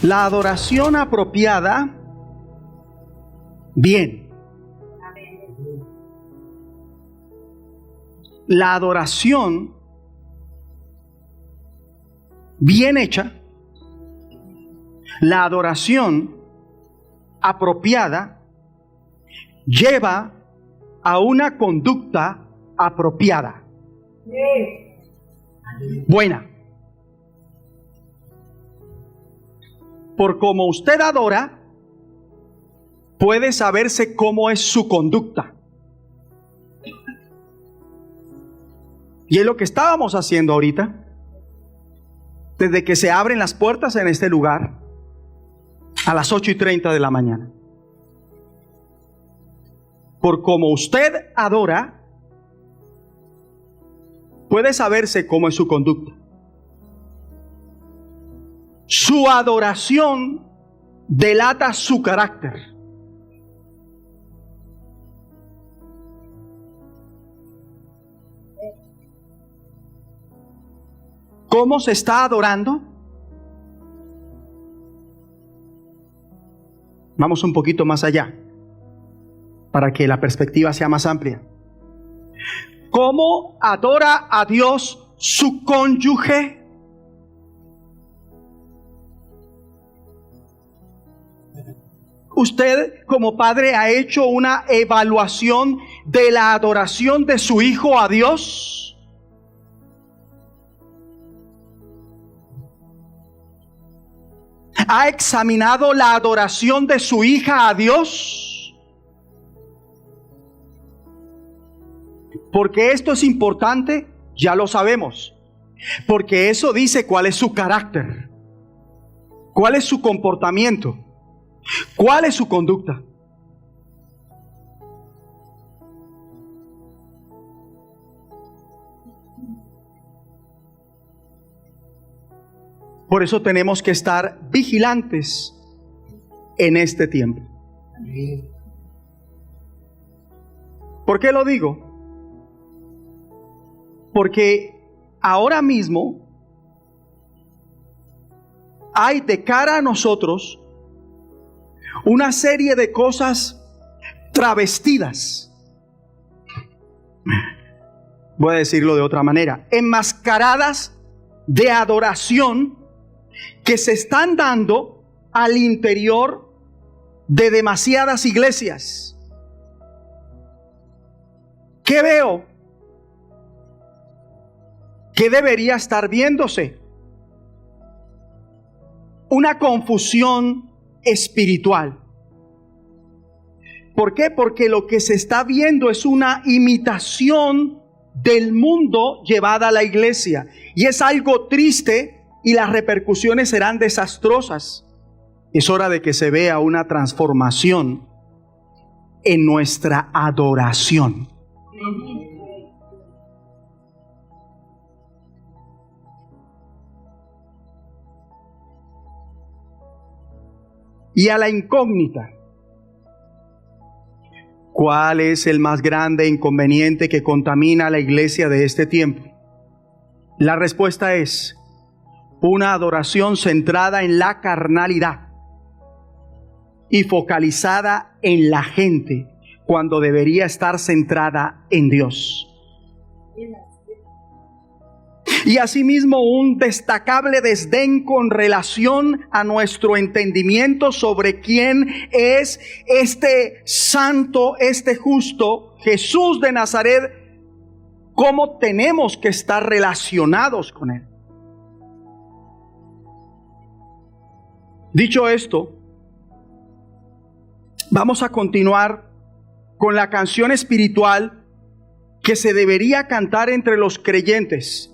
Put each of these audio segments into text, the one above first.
La adoración apropiada, bien. La adoración bien hecha, la adoración apropiada, lleva a una conducta apropiada. Buena. Por como usted adora, puede saberse cómo es su conducta. Y es lo que estábamos haciendo ahorita. Desde que se abren las puertas en este lugar, a las 8:30 de la mañana. Por como usted adora, puede saberse cómo es su conducta. Su adoración delata su carácter. ¿Cómo se está adorando? Vamos un poquito más allá, para que la perspectiva sea más amplia. ¿Cómo adora a Dios su cónyuge? ¿Usted como padre ha hecho una evaluación de la adoración de su hijo a Dios? ¿Ha examinado la adoración de su hija a Dios? Porque esto es importante, ya lo sabemos. Porque eso dice cuál es su carácter, cuál es su comportamiento, cuál es su conducta. Por eso tenemos que estar vigilantes en este tiempo. ¿Por qué lo digo? Porque ahora mismo hay de cara a nosotros una serie de cosas travestidas. Voy a decirlo de otra manera, enmascaradas de adoración que se están dando al interior de demasiadas iglesias. ¿Qué veo? ¿Qué debería estar viéndose? Una confusión espiritual. ¿Por qué? Porque lo que se está viendo es una imitación del mundo llevada a la iglesia. Y es algo triste y las repercusiones serán desastrosas. Es hora de que se vea una transformación en nuestra adoración. Y a la incógnita, ¿cuál es el más grande inconveniente que contamina a la iglesia de este tiempo? La respuesta es una adoración centrada en la carnalidad y focalizada en la gente, cuando debería estar centrada en Dios. Y asimismo un destacable desdén con relación a nuestro entendimiento sobre quién es este santo, este justo Jesús de Nazaret, cómo tenemos que estar relacionados con Él. Dicho esto, vamos a continuar con la canción espiritual que se debería cantar entre los creyentes.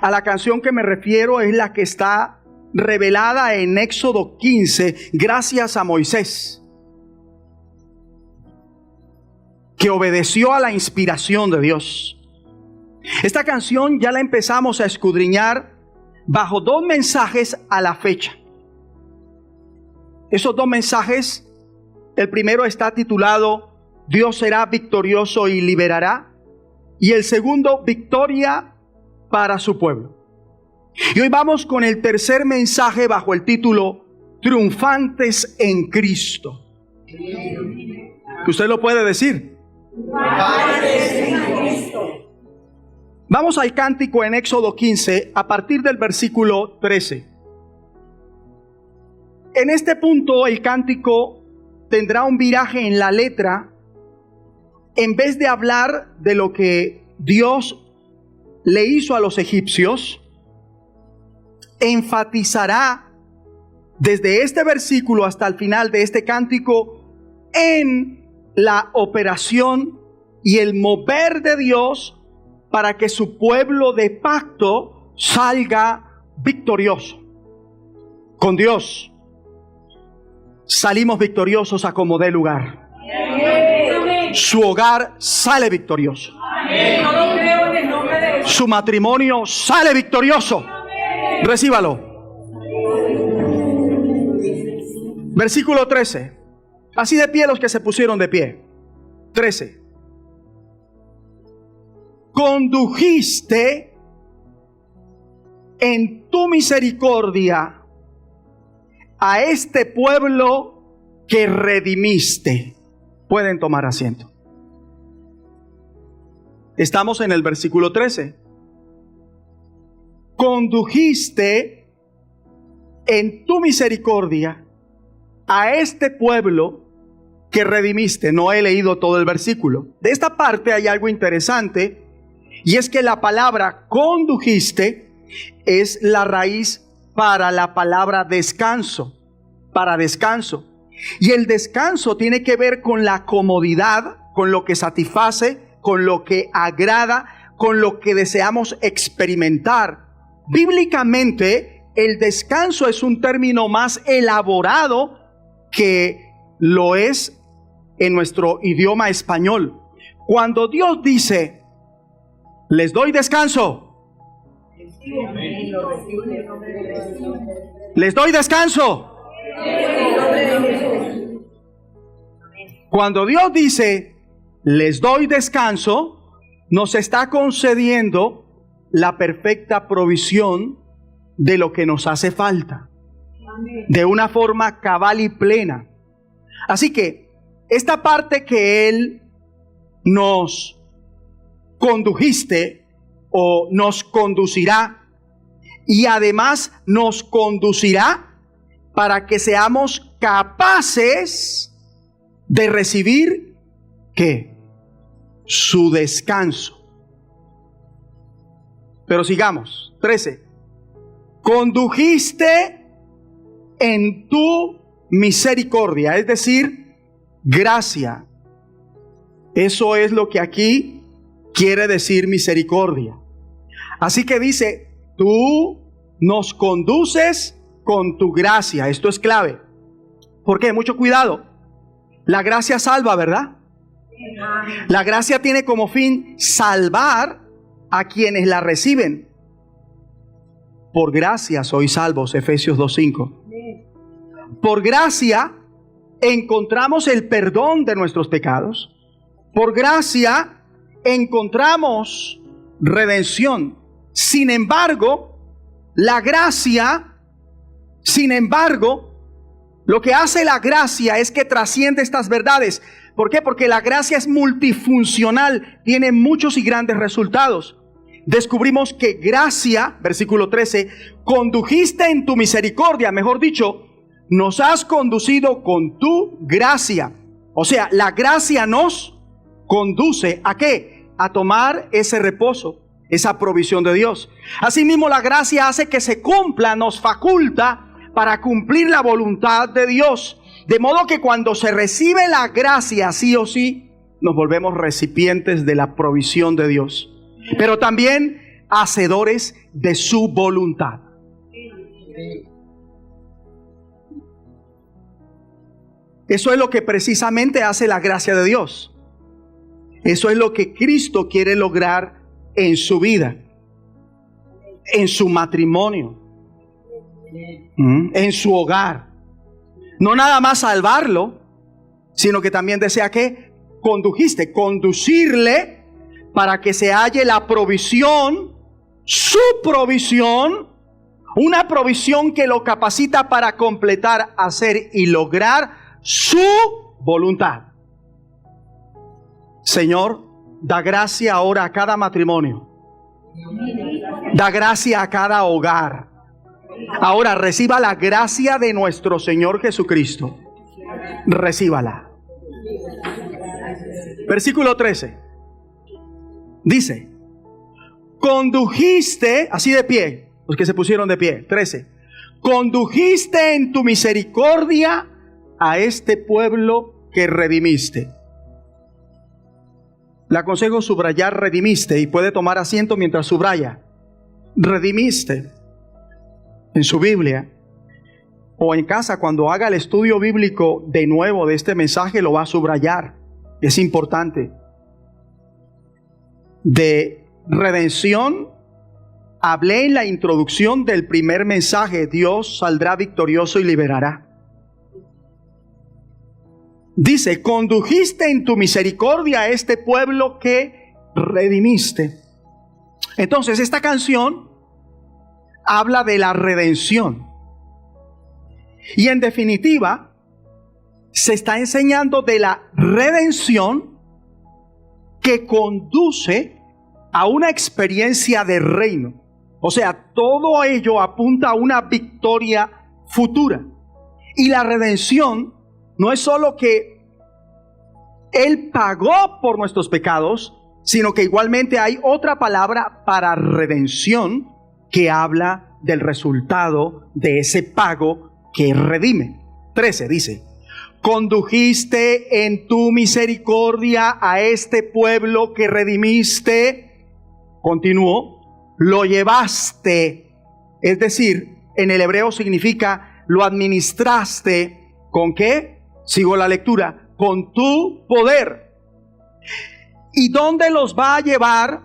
A la canción que me refiero es la que está revelada en Éxodo 15, gracias a Moisés, que obedeció a la inspiración de Dios. Esta canción ya la empezamos a escudriñar bajo dos mensajes a la fecha. Esos dos mensajes, el primero está titulado Dios será victorioso y liberará, y el segundo, victoria para su pueblo. Y hoy vamos con el tercer mensaje bajo el título triunfantes en Cristo. Usted lo puede decir. Vamos al cántico en Éxodo 15 a partir del versículo 13. En este punto el cántico tendrá un viraje en la letra. En vez de hablar de lo que Dios le hizo a los egipcios, enfatizará desde este versículo hasta el final de este cántico en la operación y el mover de Dios para que su pueblo de pacto salga victorioso. Con Dios salimos victoriosos a como dé lugar. Su hogar sale victorioso. Su matrimonio sale victorioso. Recíbalo. Versículo 13. Así de pie los que se pusieron de pie. 13. Condujiste en tu misericordia a este pueblo que redimiste. Pueden tomar asiento. Estamos en el versículo 13. Condujiste en tu misericordia a este pueblo que redimiste. No he leído todo el versículo. De esta parte hay algo interesante, y es que la palabra condujiste es la raíz para la palabra descanso, para descanso. Y el descanso tiene que ver con la comodidad, con lo que satisface, con lo que agrada, con lo que deseamos experimentar. Bíblicamente, el descanso es un término más elaborado que lo es en nuestro idioma español. Cuando Dios dice, les doy descanso, les doy descanso. Cuando Dios dice, les doy descanso, nos está concediendo la perfecta provisión de lo que nos hace falta, de una forma cabal y plena. Así que esta parte que Él nos condujiste o nos conducirá, y además nos conducirá para que seamos capaces de recibir ¿qué? Su descanso. Pero sigamos. 13. Condujiste en tu misericordia, es decir, gracia. Eso es lo que aquí quiere decir misericordia. Así que dice, tú nos conduces con tu gracia. Esto es clave. ¿Por qué? Mucho cuidado. La gracia salva, ¿verdad? La gracia tiene como fin salvar a quienes la reciben. Por gracia sois salvos, Efesios 2:5. Por gracia encontramos el perdón de nuestros pecados. Por gracia encontramos redención. Sin embargo, la gracia, lo que hace la gracia es que trasciende estas verdades. ¿Por qué? Porque la gracia es multifuncional, tiene muchos y grandes resultados. Descubrimos que gracia, versículo 13, condujiste en tu misericordia, mejor dicho, nos has conducido con tu gracia. O sea, la gracia nos conduce ¿a qué? A tomar ese reposo, esa provisión de Dios. Asimismo, la gracia hace que se cumpla, nos faculta para cumplir la voluntad de Dios. De modo que cuando se recibe la gracia, sí o sí, nos volvemos recipientes de la provisión de Dios, pero también hacedores de su voluntad. Eso es lo que precisamente hace la gracia de Dios. Eso es lo que Cristo quiere lograr en su vida, en su matrimonio, en su hogar. No nada más salvarlo, sino que también desea que conducirle para que se halle la provisión, su provisión, Una provisión que lo capacita para completar, hacer y lograr su voluntad. Señor, da gracia ahora a cada matrimonio. Da gracia a cada hogar. Ahora reciba la gracia de nuestro Señor Jesucristo. Recíbala. Versículo 13. Dice: condujiste, así de pie, los que se pusieron de pie. 13. Condujiste en tu misericordia a este pueblo que redimiste. Le aconsejo subrayar redimiste, y puede tomar asiento mientras subraya. Redimiste. En su Biblia o en casa, cuando haga el estudio bíblico de nuevo de este mensaje, lo va a subrayar. Es importante. De redención hablé en la introducción del primer mensaje: Dios saldrá victorioso y liberará. Dice: condujiste en tu misericordia a este pueblo que redimiste. Entonces, esta canción habla de la redención. Y en definitiva, se está enseñando de la redención que conduce a una experiencia de reino. O sea, todo ello apunta a una victoria futura. Y la redención no es solo que Él pagó por nuestros pecados, sino que igualmente hay otra palabra para redención que habla del resultado de ese pago que redime. 13 dice: condujiste en tu misericordia a este pueblo que redimiste. Continuó: lo llevaste. Es decir, en el hebreo significa lo administraste. ¿Con qué? Sigo la lectura: con tu poder. ¿Y dónde los va a llevar?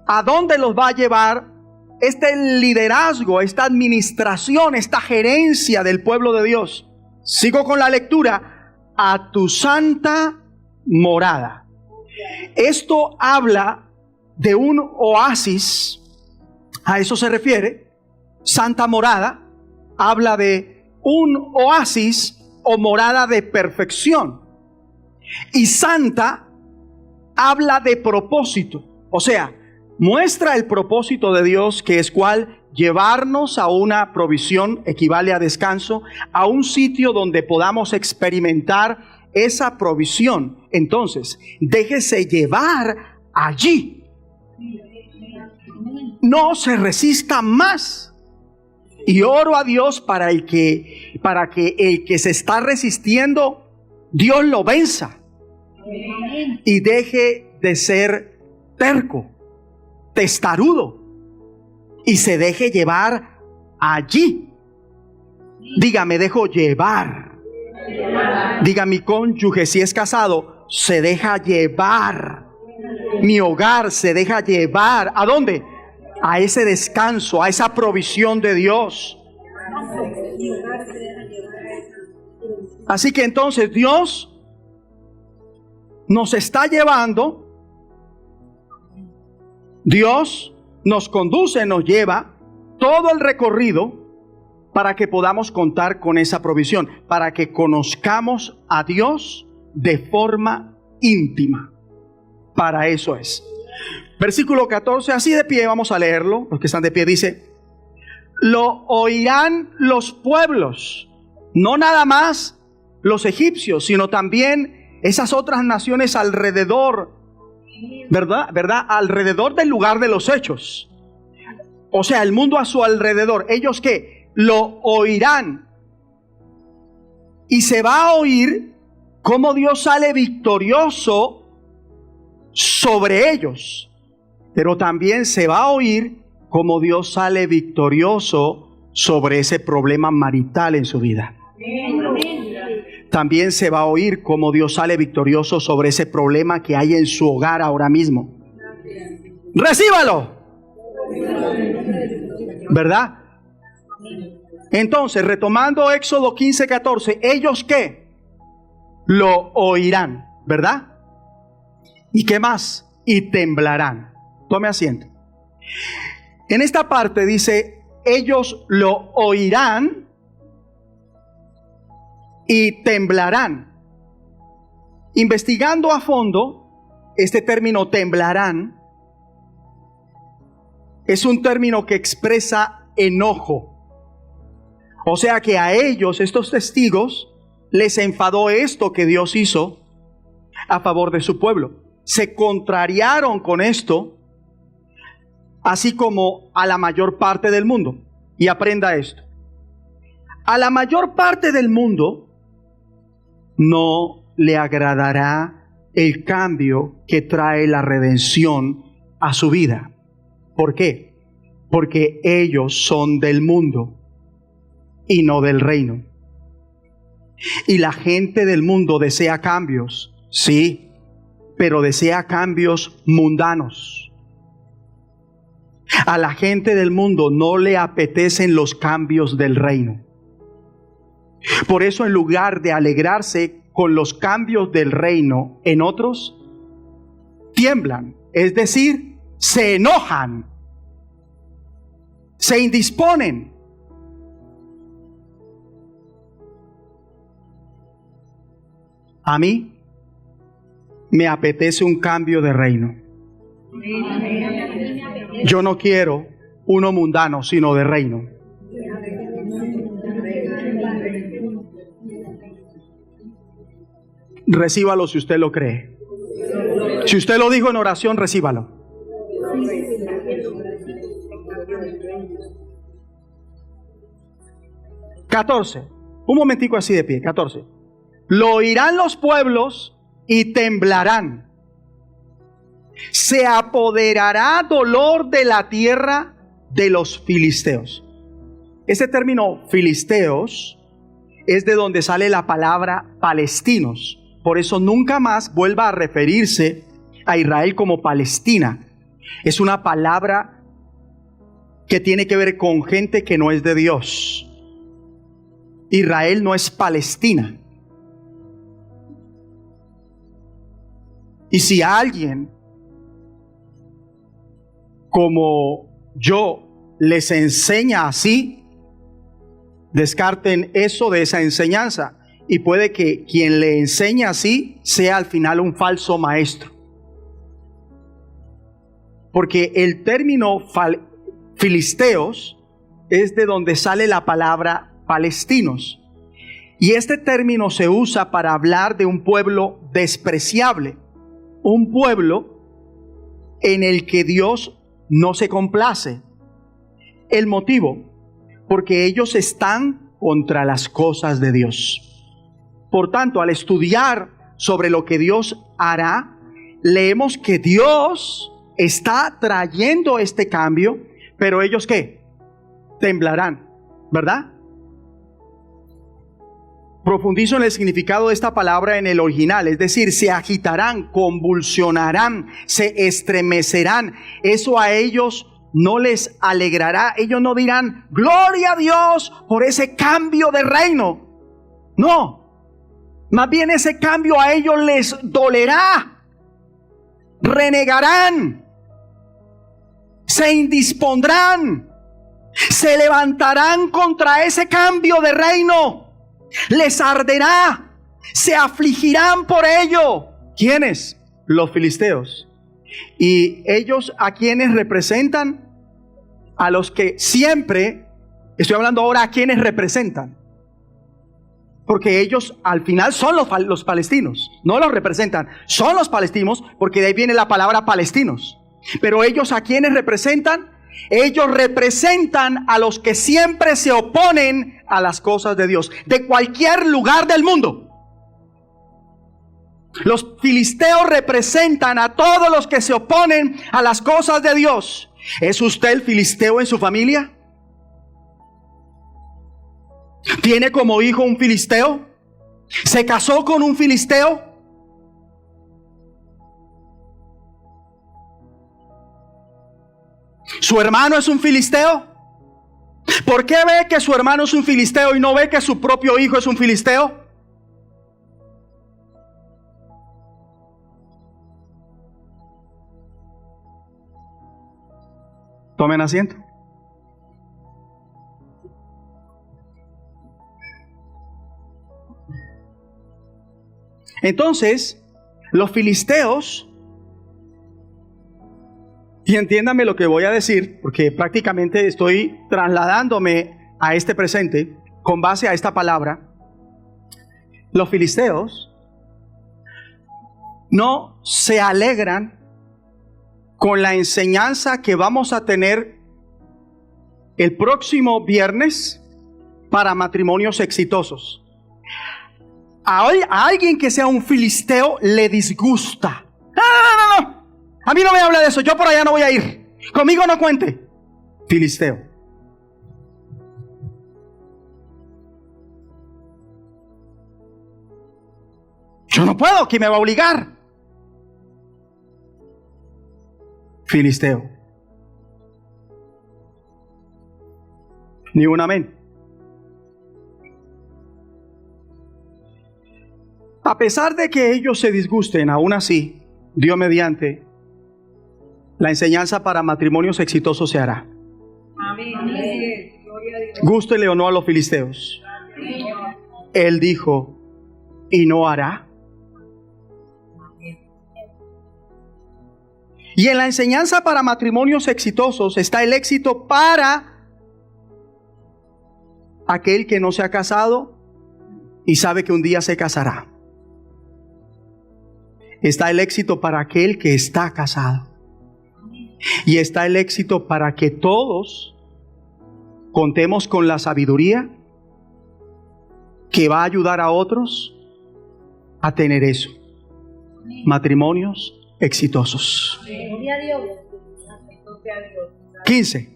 ¿A dónde los va a llevar este liderazgo, esta administración, esta gerencia del pueblo de Dios? Sigo con la lectura: a tu santa morada. Esto habla de un oasis. A eso se refiere. Santa morada habla de un oasis o morada de perfección. Y santa habla de propósito. O sea, muestra el propósito de Dios, que es cuál: llevarnos a una provisión, equivale a descanso, a un sitio donde podamos experimentar esa provisión. Entonces, déjese llevar allí. No se resista más. Y oro a Dios para que el que se está resistiendo, Dios lo venza. Y deje de ser terco, testarudo, y se deje llevar allí. Diga: me dejo llevar. Diga: mi cónyuge, si es casado, se deja llevar. Mi hogar se deja llevar. ¿A dónde? A ese descanso, a esa provisión de Dios. Así que entonces Dios nos está llevando. Dios nos conduce, nos lleva todo el recorrido para que podamos contar con esa provisión, para que conozcamos a Dios de forma íntima. Para eso es. Versículo 14, así de pie, vamos a leerlo. Los que están de pie, dice: lo oirán los pueblos, no nada más los egipcios, sino también esas otras naciones alrededor, ¿verdad? Alrededor del lugar de los hechos. O sea, el mundo a su alrededor. ¿Ellos qué? Lo oirán. Y se va a oír cómo Dios sale victorioso sobre ellos. Pero también se va a oír cómo Dios sale victorioso sobre ese problema marital en su vida. También se va a oír cómo Dios sale victorioso sobre ese problema que hay en su hogar ahora mismo. ¡Recíbalo! ¿Verdad? Entonces, retomando Éxodo 15:14, ¿ellos qué? Lo oirán, ¿verdad? ¿Y qué más? Y temblarán. Tome asiento. En esta parte dice, ellos lo oirán y temblarán. Investigando a fondo, este término temblarán es un término que expresa enojo. O sea que a ellos, estos testigos, les enfadó esto que Dios hizo a favor de su pueblo. Se contrariaron con esto, así como a la mayor parte del mundo. Y aprenda esto. A la mayor parte del mundo no le agradará el cambio que trae la redención a su vida. ¿Por qué? Porque ellos son del mundo y no del reino. Y la gente del mundo desea cambios, sí, pero desea cambios mundanos. A la gente del mundo no le apetecen los cambios del reino. Por eso, en lugar de alegrarse con los cambios del reino en otros, tiemblan, es decir, se enojan, se indisponen. A mí me apetece un cambio de reino. Yo no quiero uno mundano, sino de reino. Recíbalo si usted lo cree. Si usted lo dijo en oración, recíbalo. (14) Un momentico así de pie. 14. Lo oirán los pueblos y temblarán. Se apoderará dolor de la tierra de los filisteos. Este término filisteos es de donde sale la palabra palestinos. Por eso nunca más vuelva a referirse a Israel como Palestina. Es una palabra que tiene que ver con gente que no es de Dios. Israel no es Palestina. Y si alguien como yo les enseña así, descarten eso de esa enseñanza. Y puede que quien le enseña así sea al final un falso maestro. Porque el término filisteos es de donde sale la palabra palestinos. Y este término se usa para hablar de un pueblo despreciable. Un pueblo en el que Dios no se complace. El motivo, porque ellos están contra las cosas de Dios. Por tanto, al estudiar sobre lo que Dios hará, leemos que Dios está trayendo este cambio, pero ellos ¿qué? Temblarán, ¿verdad? Profundizo en el significado de esta palabra en el original, es decir, se agitarán, convulsionarán, se estremecerán. Eso a ellos no les alegrará. Ellos no dirán, gloria a Dios por ese cambio de reino. No. Más bien ese cambio a ellos les dolerá. Renegarán. Se indispondrán. Se levantarán contra ese cambio de reino. Les arderá. Se afligirán por ello. ¿Quiénes? Los filisteos. ¿Y ellos a quiénes representan? A los que siempre, estoy hablando ahora a quienes representan. Porque ellos al final son los palestinos, no los representan, son los palestinos, porque de ahí viene la palabra palestinos. Pero ellos a quienes representan, ellos representan a los que siempre se oponen a las cosas de Dios, de cualquier lugar del mundo. Los filisteos representan a todos los que se oponen a las cosas de Dios. ¿Es usted el filisteo en su familia? ¿Tiene como hijo un filisteo? ¿Se casó con un filisteo? ¿Su hermano es un filisteo? ¿Por qué ve que su hermano es un filisteo y no ve que su propio hijo es un filisteo? Tomen asiento. Entonces, los filisteos, y entiéndame lo que voy a decir, porque prácticamente estoy trasladándome a este presente con base a esta palabra. Los filisteos no se alegran con la enseñanza que vamos a tener el próximo viernes para matrimonios exitosos. A alguien que sea un filisteo le disgusta. No. A mí no me habla de eso. Yo por allá no voy a ir. Conmigo no cuente. Filisteo. Yo no puedo. ¿Quién me va a obligar? Filisteo. Ni un amén. A pesar de que ellos se disgusten, aún así, Dios mediante, la enseñanza para matrimonios exitosos se hará. Amén. Gústele o no a los filisteos. Él dijo, y no hará. Y en la enseñanza para matrimonios exitosos está el éxito para aquel que no se ha casado y sabe que un día se casará. Está el éxito para aquel que está casado. Y está el éxito para que todos contemos con la sabiduría que va a ayudar a otros a tener eso. Matrimonios exitosos. 15.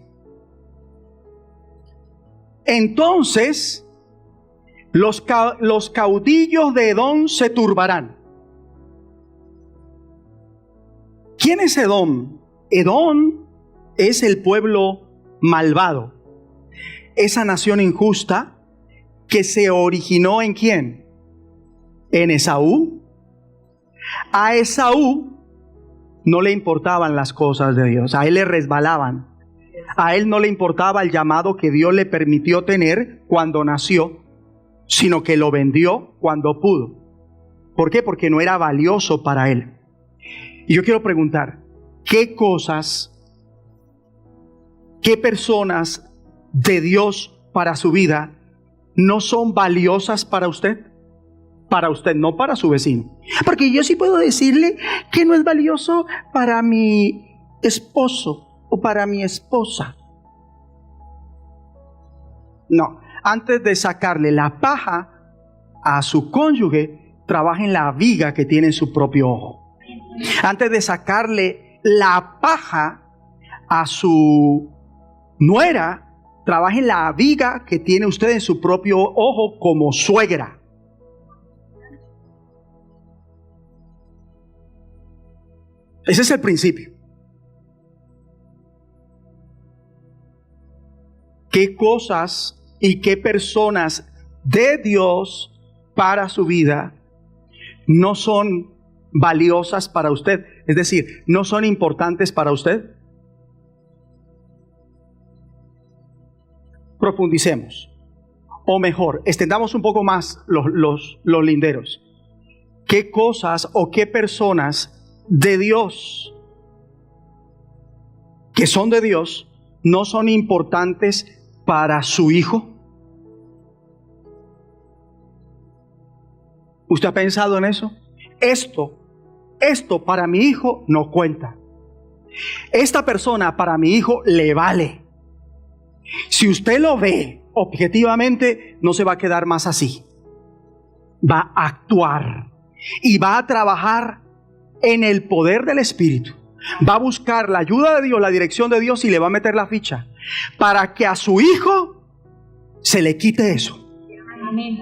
Entonces los caudillos de Edom se turbarán. ¿Quién es Edom? Edom es el pueblo malvado, esa nación injusta que se originó ¿en quién? En Esaú. A Esaú no le importaban las cosas de Dios, a él le resbalaban. A él no le importaba el llamado que Dios le permitió tener cuando nació, sino que lo vendió cuando pudo. ¿Por qué? Porque no era valioso para él. Y yo quiero preguntar, ¿qué cosas, qué personas de Dios para su vida no son valiosas para usted? Para usted, no para su vecino. Porque yo sí puedo decirle que no es valioso para mi esposo o para mi esposa. No, antes de sacarle la paja a su cónyuge, trabaje en la viga que tiene en su propio ojo. Antes de sacarle la paja a su nuera, trabaje en la viga que tiene usted en su propio ojo como suegra. Ese es el principio. ¿Qué cosas y qué personas de Dios para su vida no son valiosas para usted? Es decir, ¿no son importantes para usted? Profundicemos. O mejor, extendamos un poco más los linderos. ¿Qué cosas o qué personas de Dios, que son de Dios, no son importantes para su hijo? ¿Usted ha pensado en eso? Esto para mi hijo no cuenta. Esta persona para mi hijo le vale. Si usted lo ve objetivamente, no se va a quedar más así. Va a actuar y va a trabajar en el poder del Espíritu. Va a buscar la ayuda de Dios, la dirección de Dios, y le va a meter la ficha para que a su hijo se le quite eso. Amén.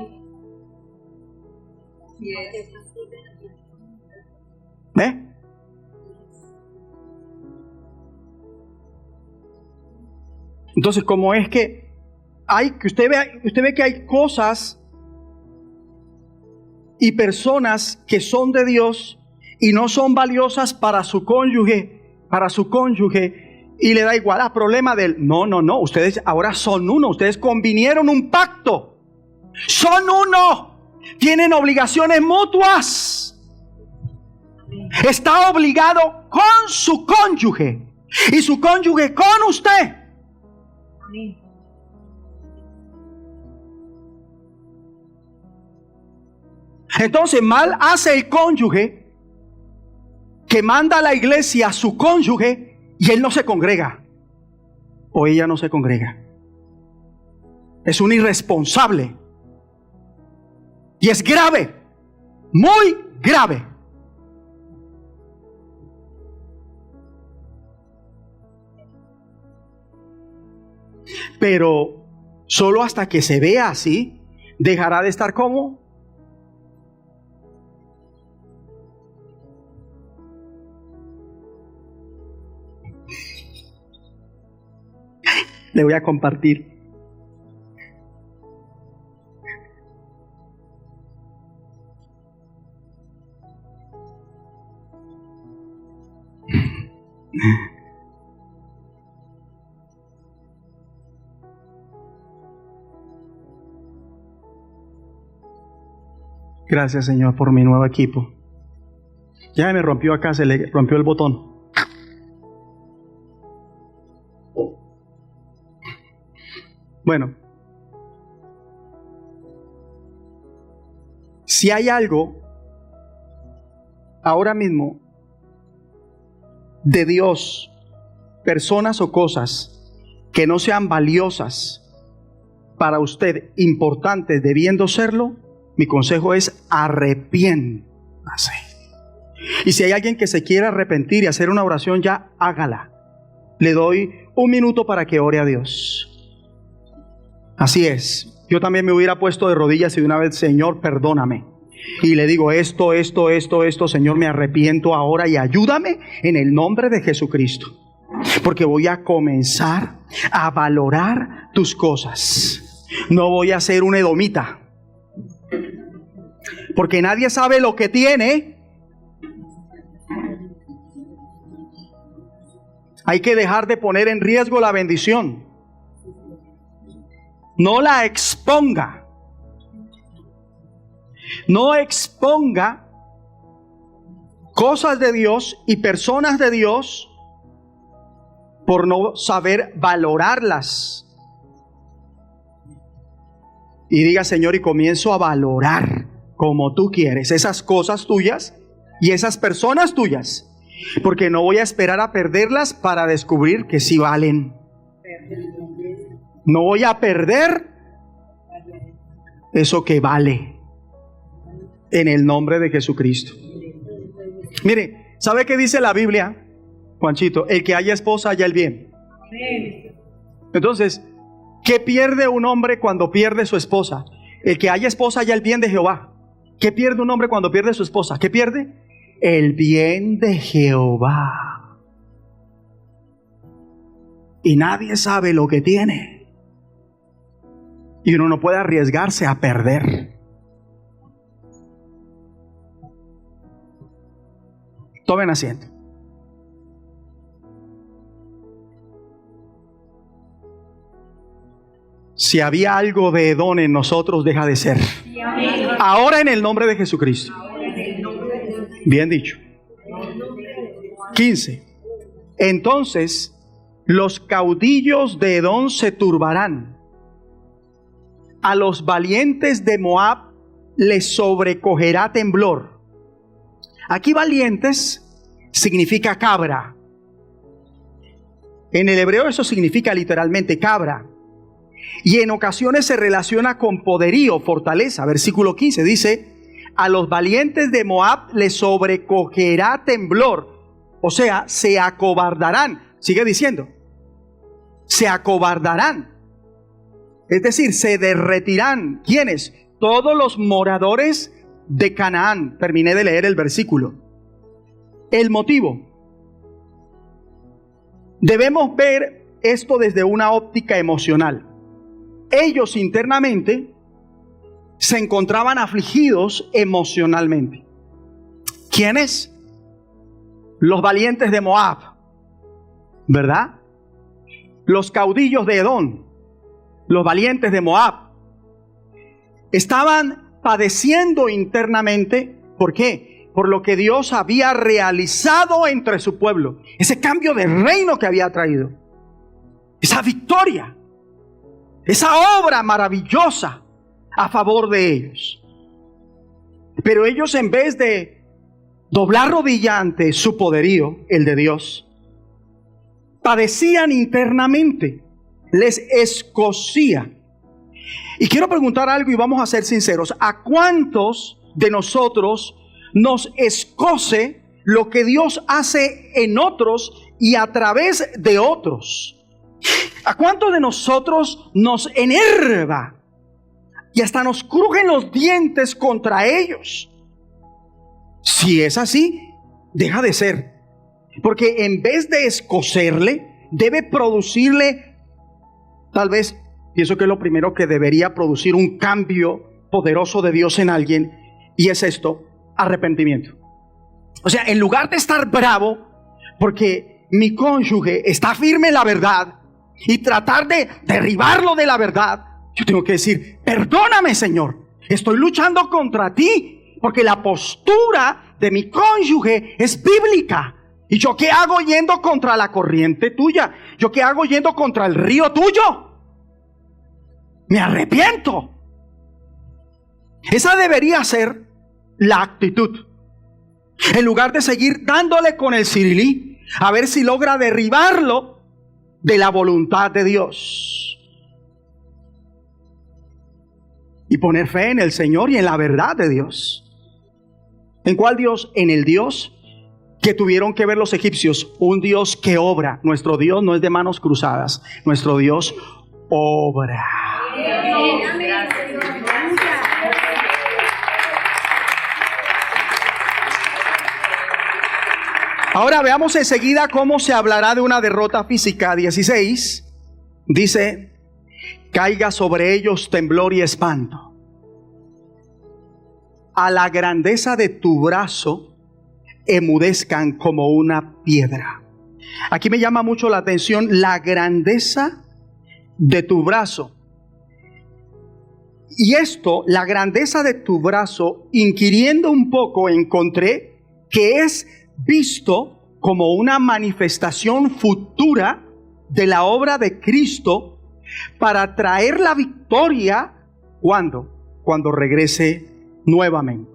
¿Ve? Entonces, ¿cómo es que usted ve que hay cosas y personas que son de Dios y no son valiosas para su cónyuge, y le da igual a problema del no, ustedes ahora son uno, ustedes convinieron un pacto, son uno, tienen obligaciones mutuas, está obligado con su cónyuge y su cónyuge con usted. Entonces mal hace el cónyuge que manda a la iglesia a su cónyuge y él no se congrega o ella no se congrega. Es un irresponsable y es grave, muy grave. Pero solo hasta que se vea así dejará de estar como. Le voy a compartir. Gracias, Señor, por mi nuevo equipo. Ya me rompió acá, se le rompió el botón. Bueno, si hay algo ahora mismo de Dios, personas o cosas que no sean valiosas para usted, importantes, debiendo serlo, mi consejo es arrepiéntase. Y si hay alguien que se quiera arrepentir y hacer una oración, ya hágala. Le doy 1 minuto para que ore a Dios. Así es. Yo también me hubiera puesto de rodillas y de una vez, Señor, perdóname. Y le digo esto, Señor, me arrepiento ahora y ayúdame en el nombre de Jesucristo. Porque voy a comenzar a valorar tus cosas. No voy a ser un edomita. Porque nadie sabe lo que tiene. Hay que dejar de poner en riesgo la bendición. No la exponga. No exponga cosas de Dios y personas de Dios por no saber valorarlas. Y diga, Señor, y comienzo a valorar como tú quieres esas cosas tuyas y esas personas tuyas, porque no voy a esperar a perderlas para descubrir que sí valen. No voy a perder eso que vale, en el nombre de Jesucristo. Mire, ¿sabe qué dice la Biblia, Juanchito? El que haya esposa haya el bien. Entonces, ¿qué pierde un hombre cuando pierde su esposa? El que haya esposa haya el bien de Jehová. ¿Qué pierde un hombre cuando pierde su esposa? ¿Qué pierde? El bien de Jehová. Y nadie sabe lo que tiene. Y uno no puede arriesgarse a perder. Tomen asiento. Si había algo de Edom en nosotros, deja de ser. Ahora en el nombre de Jesucristo. Bien dicho. 15. Entonces los caudillos de Edom se turbarán. A los valientes de Moab les sobrecogerá temblor. Aquí valientes significa cabra. En el hebreo eso significa literalmente cabra. Y en ocasiones se relaciona con poderío, fortaleza. Versículo 15 dice, a los valientes de Moab les sobrecogerá temblor. O sea, se acobardarán. Sigue diciendo, se acobardarán. Es decir, se derretirán. ¿Quiénes? Todos los moradores de Canaán. Terminé de leer el versículo. El motivo. Debemos ver esto desde una óptica emocional. Ellos internamente se encontraban afligidos emocionalmente. ¿Quiénes? Los valientes de Moab, ¿verdad? los caudillos de Edom, los valientes de Moab, estaban padeciendo internamente. ¿Por qué? Por lo que Dios había realizado entre su pueblo. Ese cambio de reino que había traído. Esa victoria. Esa obra maravillosa a favor de ellos. Pero ellos, en vez de doblar rodilla ante su poderío, el de Dios, padecían internamente. Les escocía. Y quiero preguntar algo y vamos a ser sinceros. ¿A cuántos de nosotros nos escoce lo que Dios hace en otros y a través de otros? ¿A cuántos de nosotros nos enerva y hasta nos crujen los dientes contra ellos? Si es así, deja de ser. Porque en vez de escocerle, debe producirle, tal vez, pienso que es lo primero que debería producir un cambio poderoso de Dios en alguien, y es esto: arrepentimiento. O sea, en lugar de estar bravo porque mi cónyuge está firme en la verdad y tratar de derribarlo de la verdad, yo tengo que decir: perdóname, Señor, estoy luchando contra ti, porque la postura de mi cónyuge es bíblica. ¿Y yo qué hago yendo contra la corriente tuya? ¿Yo qué hago yendo contra el río tuyo? Me arrepiento. Esa debería ser la actitud. En lugar de seguir dándole con el cirilí a ver si logra derribarlo de la voluntad de Dios. Y poner fe en el Señor y en la verdad de Dios. ¿En cuál Dios? En el Dios que tuvieron que ver los egipcios. Un Dios que obra. Nuestro Dios no es de manos cruzadas. Nuestro Dios obra. Ahora veamos enseguida cómo se hablará de una derrota física. 16 dice: caiga sobre ellos temblor y espanto. A la grandeza de tu brazo emudezcan como una piedra. Aquí me llama mucho la atención la grandeza de tu brazo. Y esto, la grandeza de tu brazo, inquiriendo un poco, encontré que es visto como una manifestación futura de la obra de Cristo para traer la victoria. ¿Cuándo? Cuando regrese nuevamente.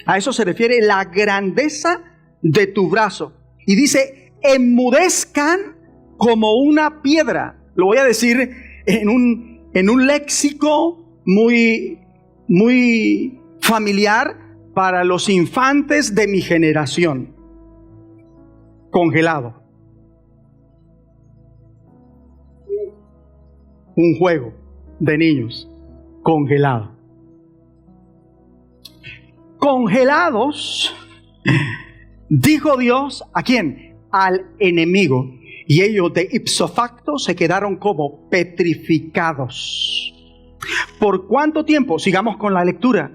A eso se refiere la grandeza de tu brazo. Y dice: enmudezcan como una piedra. Lo voy a decir en un léxico muy familiar para los infantes de mi generación. Congelado. Un juego de niños. Congelado. Congelados, dijo Dios, ¿a quién? Al enemigo. Y ellos de ipso facto se quedaron como petrificados. ¿Por cuánto tiempo? Sigamos con la lectura.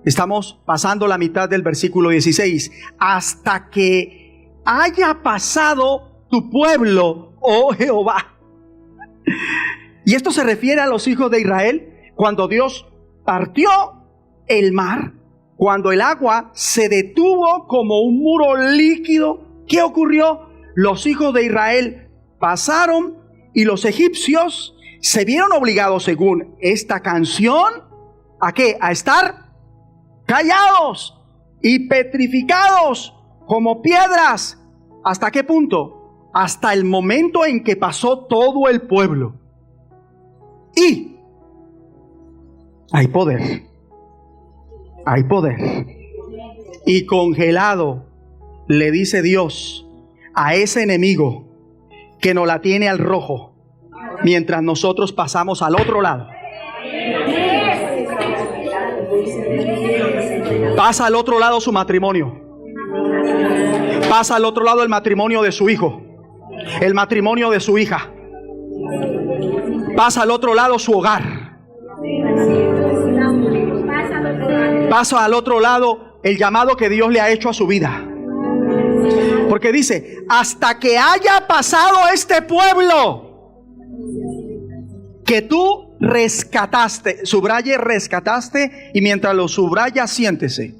Estamos pasando la mitad del versículo 16. Hasta que haya pasado tu pueblo, oh Jehová. Y esto se refiere a los hijos de Israel cuando Dios partió el mar. Cuando el agua se detuvo como un muro líquido, ¿qué ocurrió? Los hijos de Israel pasaron y los egipcios se vieron obligados, según esta canción, ¿a qué? A estar callados y petrificados como piedras. ¿Hasta qué punto? Hasta el momento en que pasó todo el pueblo. Y hay poder. Hay poder. Y congelado le dice Dios a ese enemigo que nos la tiene al rojo, mientras nosotros pasamos al otro lado. Pasa al otro lado su matrimonio. Pasa al otro lado el matrimonio de su hijo, el matrimonio de su hija. Pasa al otro lado su hogar. Pasa al otro lado el llamado que Dios le ha hecho a su vida. Porque dice, hasta que haya pasado este pueblo que tú rescataste. Subraye rescataste, y mientras lo subraya, siéntese.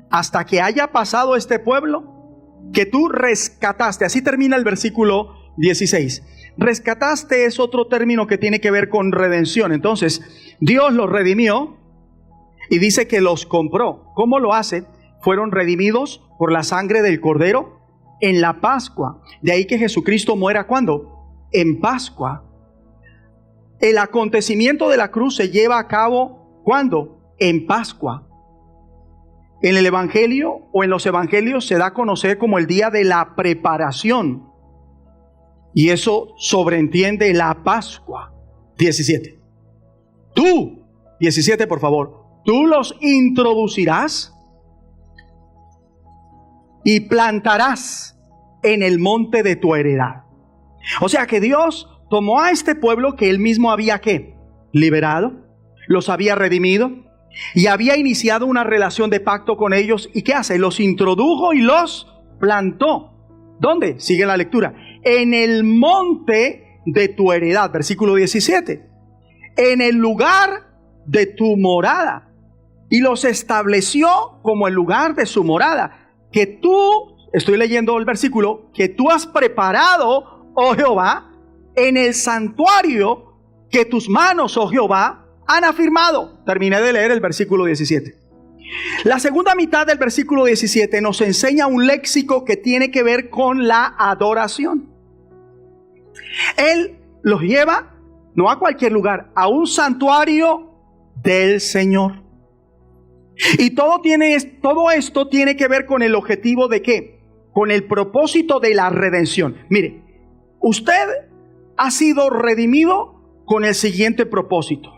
Hasta que haya pasado este pueblo que tú rescataste. Así termina el versículo 16. Rescataste es otro término que tiene que ver con redención. Entonces, Dios los redimió y dice que los compró. ¿Cómo lo hace? Fueron redimidos por la sangre del Cordero en la Pascua. De ahí que Jesucristo muera, ¿cuándo? En Pascua. El acontecimiento de la cruz se lleva a cabo, ¿cuándo? En Pascua. En el Evangelio o en los Evangelios se da a conocer como el día de la preparación. Y eso sobreentiende la Pascua. 17. Tú, 17 por favor, tú los introducirás y plantarás en el monte de tu heredad. O sea que Dios tomó a este pueblo que Él mismo había, ¿qué? Liberado, los había redimido y había iniciado una relación de pacto con ellos. ¿Y qué hace? Los introdujo y los plantó. ¿Dónde? Sigue la lectura. En el monte de tu heredad, versículo 17. En el lugar de tu morada. Y los estableció como el lugar de su morada. Que tú, estoy leyendo el versículo, que tú has preparado, oh Jehová, en el santuario que tus manos, oh Jehová, han afirmado. Terminé de leer el versículo 17. La segunda mitad del versículo 17 nos enseña un léxico que tiene que ver con la adoración. Él los lleva, no a cualquier lugar, a un santuario del Señor. Y todo esto tiene que ver con el objetivo de ¿qué? Con el propósito de la redención. Mire, usted ha sido redimido con el siguiente propósito.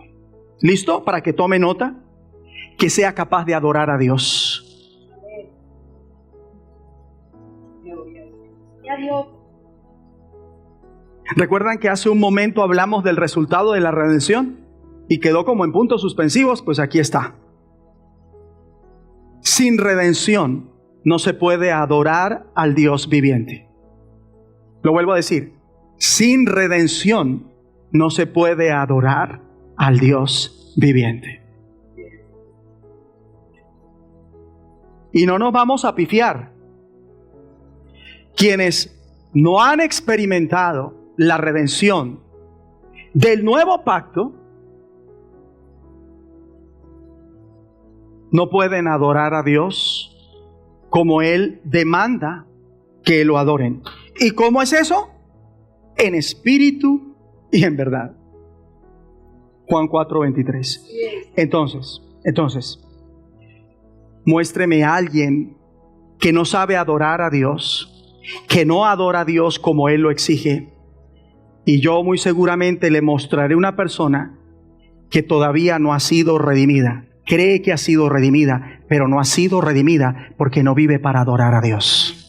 ¿Listo? Para que tome nota. Que sea capaz de adorar a Dios. ¿Recuerdan que hace un momento hablamos del resultado de la redención? Y quedó como en puntos suspensivos. Pues aquí está. Sin redención no se puede adorar al Dios viviente. Lo vuelvo a decir. Sin redención no se puede adorar al Dios viviente. Y no nos vamos a pifiar. Quienes no han experimentado la redención del nuevo pacto, no pueden adorar a Dios como Él demanda que lo adoren. ¿Y cómo es eso? En espíritu y en verdad. Juan 4:23. Entonces, muéstreme a alguien que no sabe adorar a Dios, que no adora a Dios como Él lo exige. Y yo muy seguramente le mostraré una persona que todavía no ha sido redimida. Cree que ha sido redimida, pero no ha sido redimida porque no vive para adorar a Dios.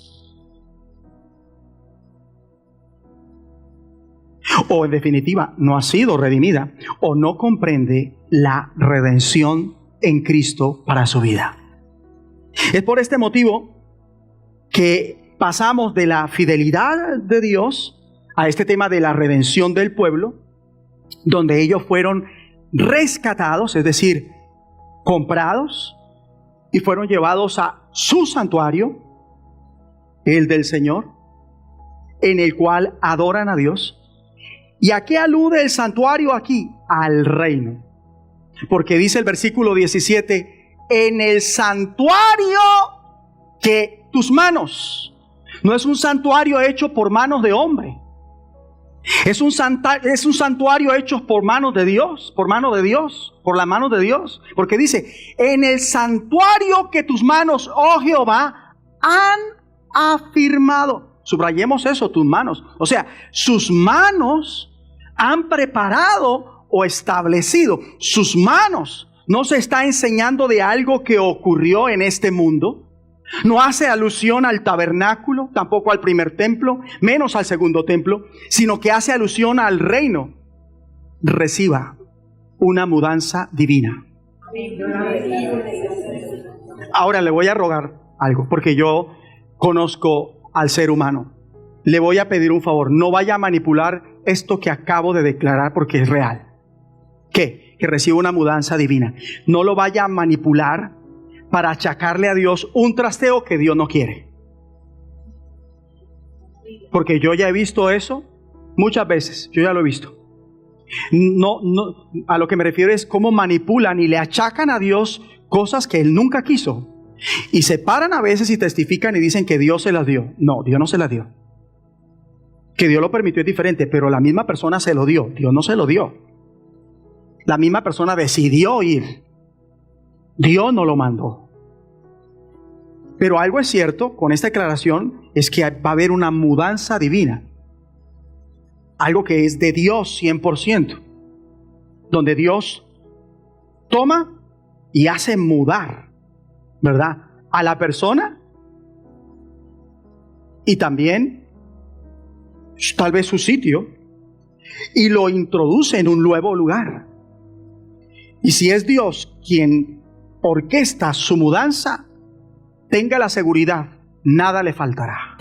O en definitiva, no ha sido redimida o no comprende la redención en Cristo para su vida. Es por este motivo que pasamos de la fidelidad de Dios a este tema de la redención del pueblo, donde ellos fueron rescatados, es decir, comprados, y fueron llevados a su santuario, el del Señor, en el cual adoran a Dios. ¿Y a qué alude el santuario aquí? Al reino. Porque dice el versículo 17, en el santuario que tus manos, no es un santuario hecho por manos de hombre, es un santuario hecho por manos de Dios, por las manos de Dios. Porque dice, en el santuario que tus manos, oh Jehová, han afirmado. Subrayemos eso, tus manos. O sea, sus manos han preparado o establecido. Sus manos. No se está enseñando de algo que ocurrió en este mundo. No hace alusión al tabernáculo, tampoco al primer templo, menos al segundo templo, sino que hace alusión al reino. Reciba una mudanza divina. Ahora le voy a rogar algo, porque yo conozco al ser humano. Le voy a pedir un favor, no vaya a manipular esto que acabo de declarar porque es real. ¿Qué? Que reciba una mudanza divina. No lo vaya a manipular para achacarle a Dios un trasteo que Dios no quiere. Porque yo ya he visto eso muchas veces, yo ya lo he visto. No, a lo que me refiero es cómo manipulan y le achacan a Dios cosas que Él nunca quiso. Y se paran a veces y testifican y dicen que Dios se las dio. No, Dios no se las dio. Que Dios lo permitió es diferente, pero la misma persona se lo dio. Dios no se lo dio. La misma persona decidió ir. Dios no lo mandó. Pero algo es cierto con esta declaración, es que va a haber una mudanza divina. Algo que es de Dios 100%. Donde Dios toma y hace mudar, ¿verdad?, a la persona y también tal vez su sitio, y lo introduce en un nuevo lugar. Y si es Dios quien orquesta su mudanza, tenga la seguridad, nada le faltará.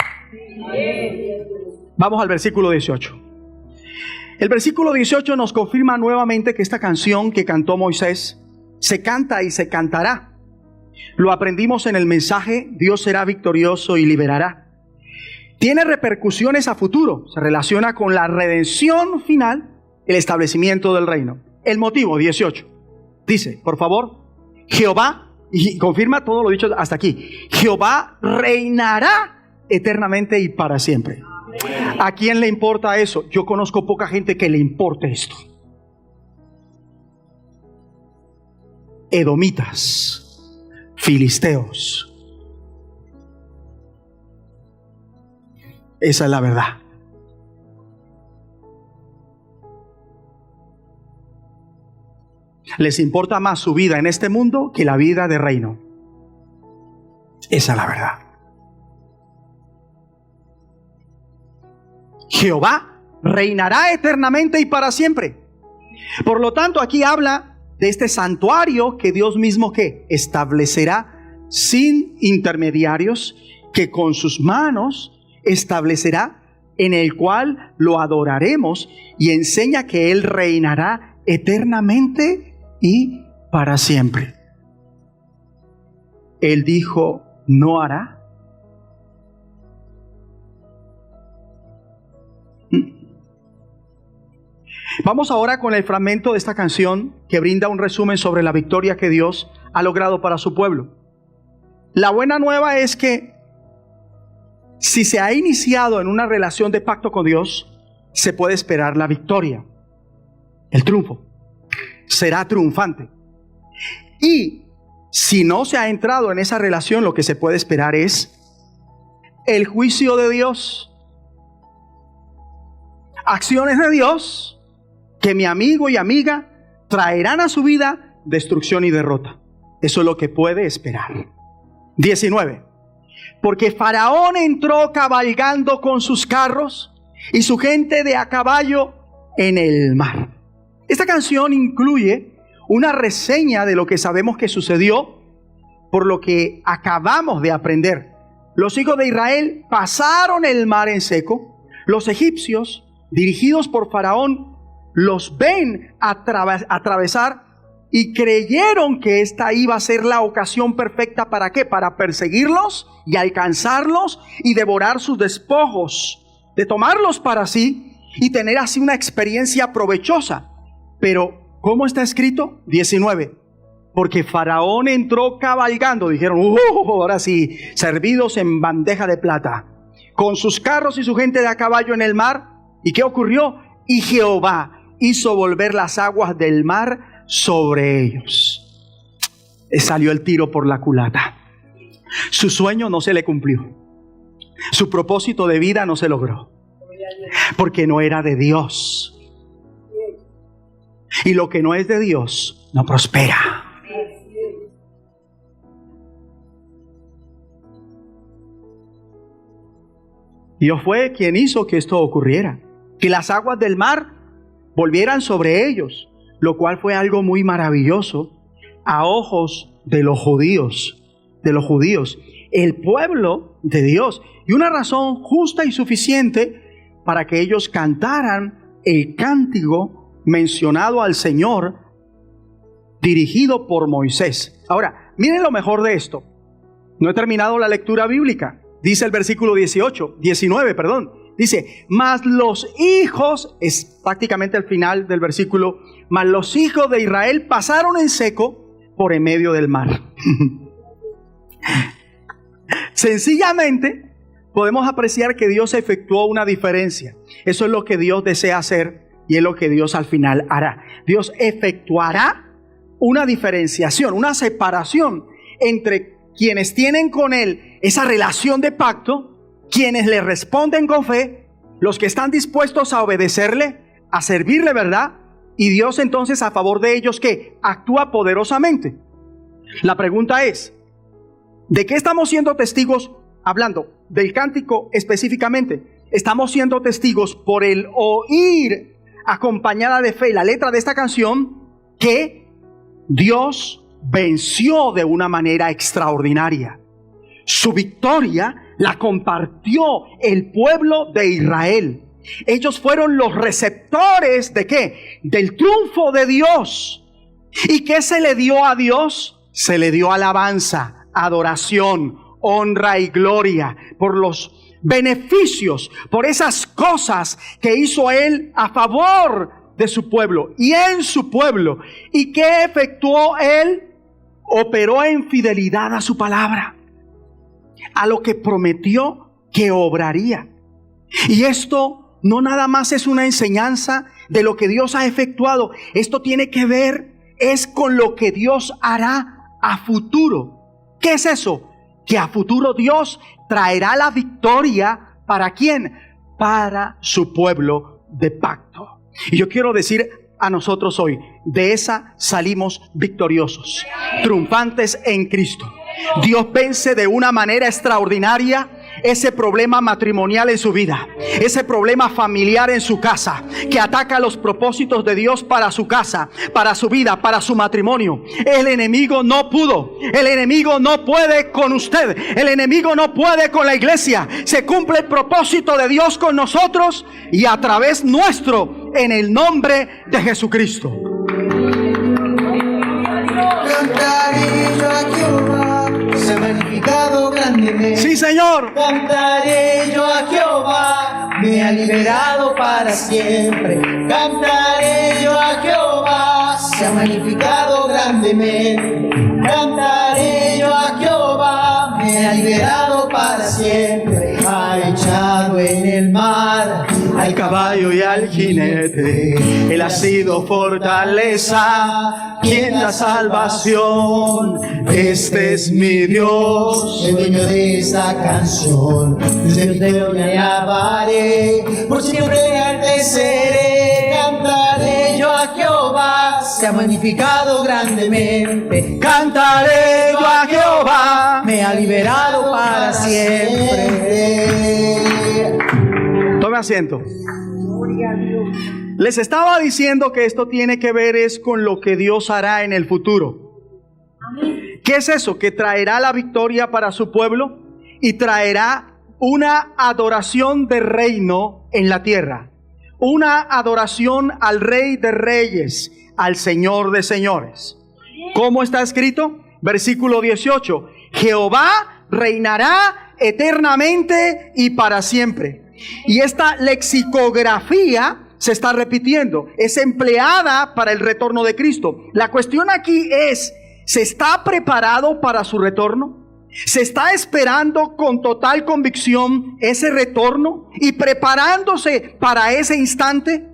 Vamos al versículo 18. El versículo 18 nos confirma nuevamente que esta canción que cantó Moisés se canta y se cantará. Lo aprendimos en el mensaje, Dios será victorioso y liberará. Tiene repercusiones a futuro, se relaciona con la redención final, el establecimiento del reino. El motivo, 18, dice, por favor, Jehová, y confirma todo lo dicho hasta aquí, Jehová reinará eternamente y para siempre. ¿A quién le importa eso? Yo conozco poca gente que le importe esto. Edomitas, filisteos. Esa es la verdad. Les importa más su vida en este mundo que la vida de reino. Esa es la verdad. Jehová reinará eternamente y para siempre. Por lo tanto, aquí habla de este santuario que Dios mismo ¿qué? Establecerá sin intermediarios, que con sus manos establecerá, en el cual lo adoraremos, y enseña que Él reinará eternamente y para siempre. Él dijo, ¿no hará? Vamos ahora con el fragmento de esta canción que brinda un resumen sobre la victoria que Dios ha logrado para su pueblo. La buena nueva es que si se ha iniciado en una relación de pacto con Dios, se puede esperar la victoria, el triunfo. Será triunfante. Y si no se ha entrado en esa relación, lo que se puede esperar es el juicio de Dios. Acciones de Dios que mi amigo y amiga traerán a su vida destrucción y derrota. Eso es lo que puede esperar. 19. Porque Faraón entró cabalgando con sus carros y su gente de a caballo en el mar. Esta canción incluye una reseña de lo que sabemos que sucedió, por lo que acabamos de aprender. Los hijos de Israel pasaron el mar en seco. Los egipcios, dirigidos por Faraón, los ven atravesar y creyeron que esta iba a ser la ocasión perfecta. ¿Para qué? Para perseguirlos y alcanzarlos y devorar sus despojos, de tomarlos para sí y tener así una experiencia provechosa. Pero, ¿cómo está escrito? 19. Porque Faraón entró cabalgando, dijeron, ahora sí, servidos en bandeja de plata, con sus carros y su gente de a caballo en el mar. ¿Y qué ocurrió? Y Jehová hizo volver las aguas del mar sobre ellos. Salió el tiro por la culata. Su sueño no se le cumplió. Su propósito de vida no se logró. Porque no era de Dios. Y lo que no es de Dios no prospera. Dios fue quien hizo que esto ocurriera, que las aguas del mar volvieran sobre ellos, lo cual fue algo muy maravilloso a ojos de los judíos, de los judíos, el pueblo de Dios, y una razón justa y suficiente para que ellos cantaran el cántico mencionado al Señor, dirigido por Moisés. Ahora, miren lo mejor de esto. No he terminado la lectura bíblica. Dice el versículo 19, dice, mas los hijos, es prácticamente el final del versículo, mas los hijos de Israel pasaron en seco por en medio del mar. Sencillamente podemos apreciar que Dios efectuó una diferencia. Eso es lo que Dios desea hacer y es lo que Dios al final hará. Dios efectuará una diferenciación, una separación entre quienes tienen con Él esa relación de pacto, quienes le responden con fe, los que están dispuestos a obedecerle, a servirle, ¿verdad? Y Dios entonces a favor de ellos, ¿qué? Actúa poderosamente. La pregunta es, ¿de qué estamos siendo testigos? Hablando del cántico específicamente, estamos siendo testigos por el oír acompañada de fe la letra de esta canción, que Dios venció de una manera extraordinaria. Su victoria la compartió el pueblo de Israel. Ellos fueron los receptores ¿de qué? Del triunfo de Dios. ¿Y qué se le dio a Dios? Se le dio alabanza, adoración, honra y gloria por los beneficios, por esas cosas que hizo Él a favor de su pueblo y en su pueblo. ¿Y qué efectuó Él? Operó en fidelidad a su palabra, a lo que prometió que obraría. Y esto no nada más es una enseñanza de lo que Dios ha efectuado. Esto tiene que ver es con lo que Dios hará a futuro. ¿Qué es eso? Que a futuro Dios traerá la victoria. ¿Para quién? Para su pueblo de pacto. Y yo quiero decir a nosotros hoy, de esa salimos victoriosos, triunfantes en Cristo. Dios vence de una manera extraordinaria ese problema matrimonial en su vida, ese problema familiar en su casa, que ataca los propósitos de Dios para su casa, para su vida, para su matrimonio. El enemigo no pudo, el enemigo no puede con usted, el enemigo no puede con la iglesia. Se cumple el propósito de Dios con nosotros y a través nuestro, en el nombre de Jesucristo. Cantaré yo a Jehová, se ha magnificado grandemente. Sí, Señor. Cantaré yo a Jehová, me ha liberado para siempre. Cantaré yo a Jehová, se ha magnificado grandemente. Cantaré yo a Jehová, me ha liberado para siempre. Ha echado en el mar Al caballo y al jinete, Él ha sido fortaleza, quien da salvación. Este es mi Dios, el dueño de esta canción. Desde me alabaré, por siempre agradeceré. Cantaré yo a Jehová, se ha magnificado grandemente. cantaré yo a Jehová. Me ha liberado para siempre. Tome asiento. Les estaba diciendo que esto tiene que ver es con lo que Dios hará en el futuro. ¿Qué es eso? Que traerá la victoria para su pueblo y traerá una adoración de reino en la tierra. Una adoración al Rey de Reyes, al Señor de Señores. ¿Cómo está escrito? Versículo 18. Jehová reinará eternamente y para siempre. Y esta lexicografía se está repitiendo, es empleada para el retorno de Cristo. La cuestión aquí es, ¿se está preparado para su retorno? ¿Se está esperando con total convicción ese retorno y preparándose para ese instante?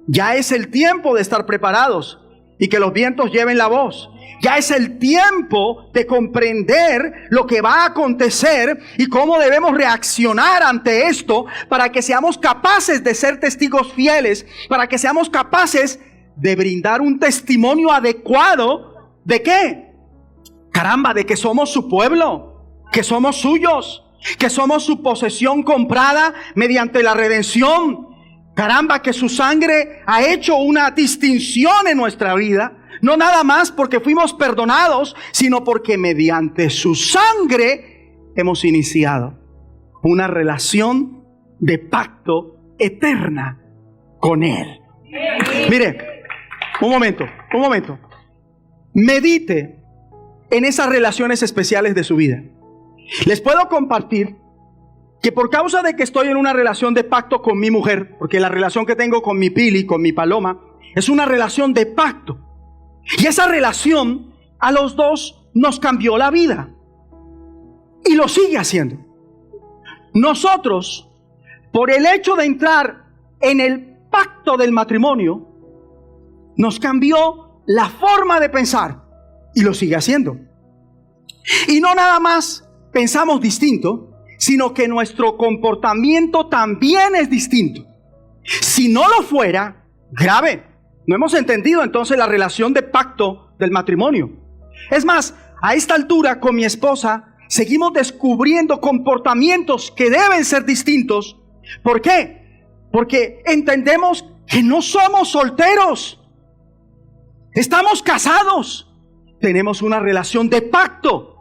Ya es el tiempo de estar preparados y que los vientos lleven la voz. Ya es el tiempo de comprender lo que va a acontecer y cómo debemos reaccionar ante esto para que seamos capaces de ser testigos fieles, para que seamos capaces de brindar un testimonio adecuado. ¿De qué? Caramba, de que somos su pueblo, que somos suyos, que somos su posesión comprada mediante la redención. Caramba, que su sangre ha hecho una distinción en nuestra vida. No nada más porque fuimos perdonados, sino porque mediante su sangre hemos iniciado una relación de pacto eterna con Él. Mire, un momento. Medite en esas relaciones especiales de su vida. Les puedo compartir que por causa de que estoy en una relación de pacto con mi mujer, porque la relación que tengo con mi Pili, con mi Paloma, es una relación de pacto. Y esa relación a los dos nos cambió la vida. Y lo sigue haciendo. Nosotros, por el hecho de entrar en el pacto del matrimonio, nos cambió la forma de pensar. Y lo sigue haciendo. Y no nada más pensamos distinto, sino que nuestro comportamiento también es distinto. Si no lo fuera, grave. No hemos entendido entonces la relación de pacto del matrimonio. Es más, a esta altura con mi esposa seguimos descubriendo comportamientos que deben ser distintos. ¿Por qué? Porque entendemos que no somos solteros. Estamos casados. Tenemos una relación de pacto.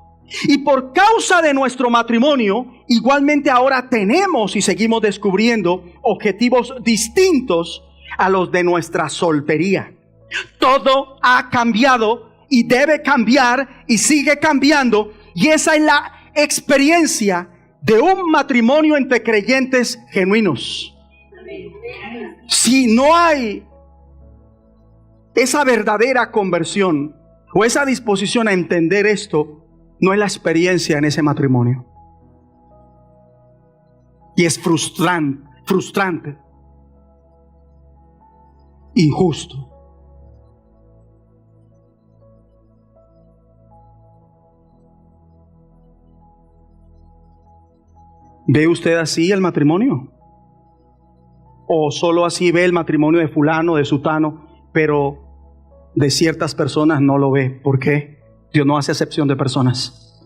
Y por causa de nuestro matrimonio, igualmente ahora tenemos y seguimos descubriendo objetivos distintos a los de nuestra soltería. Todo ha cambiado y debe cambiar y sigue cambiando. Y esa es la experiencia de un matrimonio entre creyentes genuinos. Si no hay esa verdadera conversión o esa disposición a entender esto, no es la experiencia en ese matrimonio. Y es frustrante, injusto. ¿Ve usted así el matrimonio? ¿O solo así ve el matrimonio de fulano, de sutano, pero de ciertas personas no lo ve? ¿Por qué? Dios no hace acepción de personas.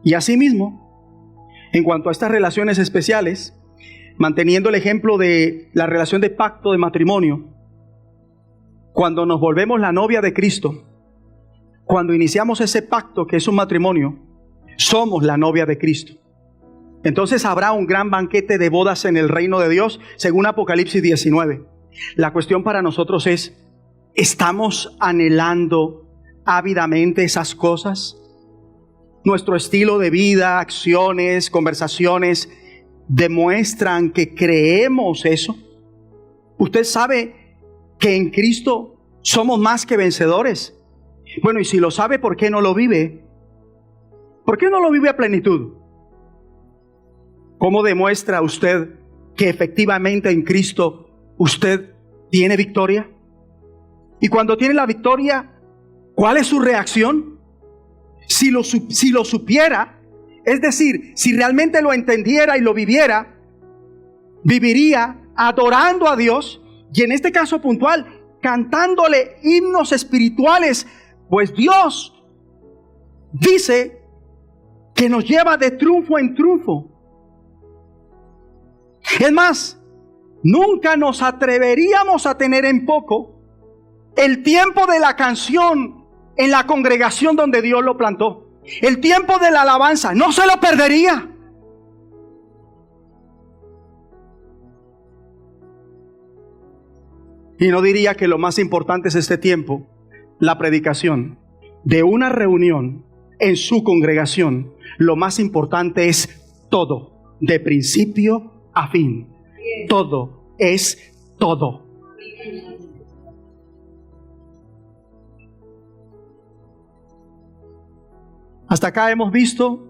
Y asimismo, en cuanto a estas relaciones especiales, manteniendo el ejemplo de la relación de pacto de matrimonio, cuando nos volvemos la novia de Cristo, cuando iniciamos ese pacto que es un matrimonio, somos la novia de Cristo. Entonces habrá un gran banquete de bodas en el reino de Dios, según Apocalipsis 19. La cuestión para nosotros es, ¿estamos anhelando ávidamente esas cosas? Nuestro estilo de vida, acciones, conversaciones demuestran que creemos eso. Usted sabe que en Cristo somos más que vencedores. Bueno, y si lo sabe, ¿por qué no lo vive? ¿Por qué no lo vive a plenitud? ¿Cómo demuestra usted que efectivamente en Cristo usted tiene victoria? Y cuando tiene la victoria, ¿cuál es su reacción? Si lo supiera, es decir, si realmente lo entendiera y lo viviera, viviría adorando a Dios, y en este caso puntual, cantándole himnos espirituales, pues Dios dice que nos lleva de triunfo en triunfo. Es más, nunca nos atreveríamos a tener en poco el tiempo de la canción en la congregación donde Dios lo plantó. El tiempo de la alabanza, no se lo perdería. Y no diría que lo más importante es este tiempo, la predicación de una reunión en su congregación. Lo más importante es todo, de principio a fin. Todo es todo. Hasta acá hemos visto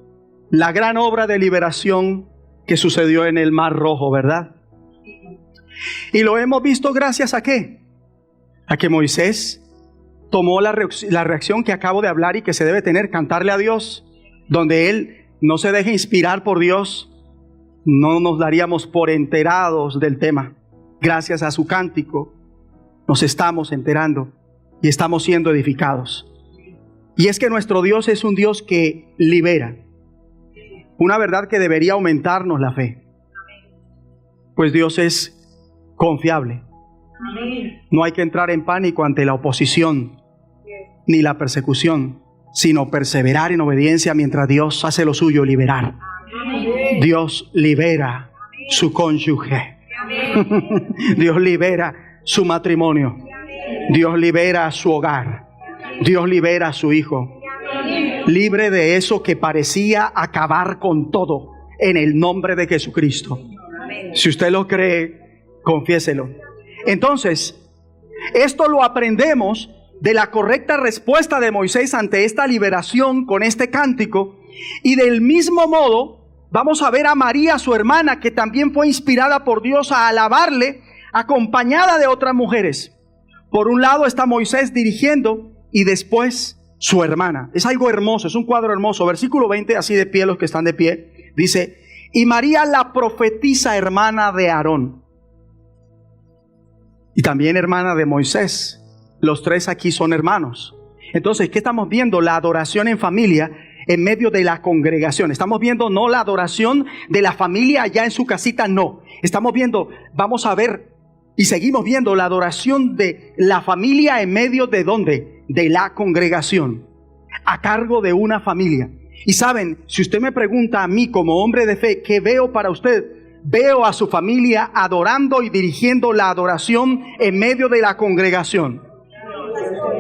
la gran obra de liberación que sucedió en el Mar Rojo, ¿verdad? Y lo hemos visto gracias a ¿qué? A que Moisés tomó la reacción que acabo de hablar y que se debe tener, cantarle a Dios, donde él no se deje inspirar por Dios. No nos daríamos por enterados del tema. Gracias a su cántico nos estamos enterando y estamos siendo edificados. Y es que nuestro Dios es un Dios que libera. Una verdad que debería aumentarnos la fe. Pues Dios es confiable. No hay que entrar en pánico ante la oposición ni la persecución, sino perseverar en obediencia mientras Dios hace lo suyo, liberar. Dios libera su cónyuge. Dios libera su matrimonio. Dios libera su hogar. Dios libera a su hijo. Libre de eso que parecía acabar con todo, en el nombre de Jesucristo. Si usted lo cree, confiéselo. Entonces, esto lo aprendemos de la correcta respuesta de Moisés ante esta liberación con este cántico. Y del mismo modo, vamos a ver a María, su hermana, que también fue inspirada por Dios a alabarle, acompañada de otras mujeres. Por un lado está Moisés dirigiendo y después su hermana. Es algo hermoso, es un cuadro hermoso. Versículo 20, así de pie los que están de pie, dice: y María, la profetisa, hermana de Aarón, y también hermana de Moisés. Los tres aquí son hermanos. Entonces, ¿qué estamos viendo? La adoración en familia en medio de la congregación. Estamos viendo no la adoración de la familia allá en su casita, no. Estamos viendo, vamos a ver y seguimos viendo la adoración de la familia en medio de ¿dónde? De la congregación, a cargo de una familia. Y saben, si usted me pregunta a mí como hombre de fe, ¿qué veo para usted? Veo a su familia adorando y dirigiendo la adoración en medio de la congregación.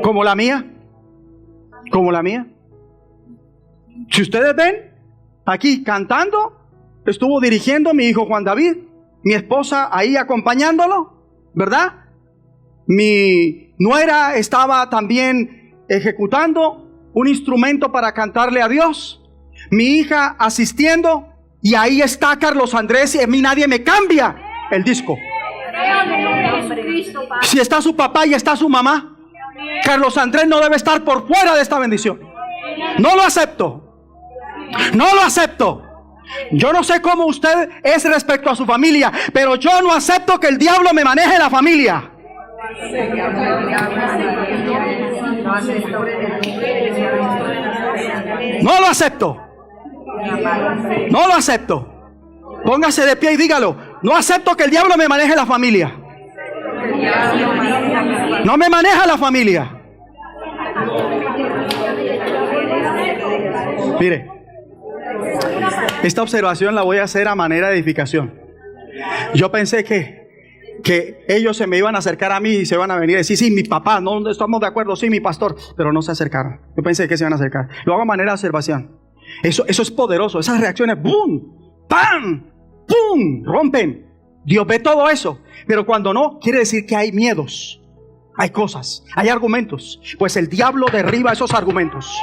¿Como la mía? ¿Como la mía? Si ustedes ven, aquí cantando, estuvo dirigiendo mi hijo Juan David, mi esposa ahí acompañándolo, ¿verdad? Mi nuera estaba también ejecutando un instrumento para cantarle a Dios. Mi hija asistiendo. Y ahí está Carlos Andrés, y a mí nadie me cambia el disco. Si está su papá y está su mamá, Carlos Andrés no debe estar por fuera de esta bendición. No lo acepto. No lo acepto. Yo no sé cómo usted es respecto a su familia, pero yo no acepto que el diablo me maneje la familia. No lo acepto. No lo acepto. Póngase de pie y dígalo: no acepto que el diablo me maneje la familia. No me maneja la familia. Mire, esta observación la voy a hacer a manera de edificación. Yo pensé que ellos se me iban a acercar a mí y se iban a venir a decir: sí, mi papá, no estamos de acuerdo, sí, mi pastor. Pero no se acercaron. Yo pensé que se iban a acercar. Lo hago a manera de observación. Eso es poderoso. Esas reacciones, ¡boom! ¡Pam! ¡Pum! Rompen. Dios ve todo eso. Pero cuando no, quiere decir que hay miedos, hay cosas, hay argumentos. Pues el diablo derriba esos argumentos.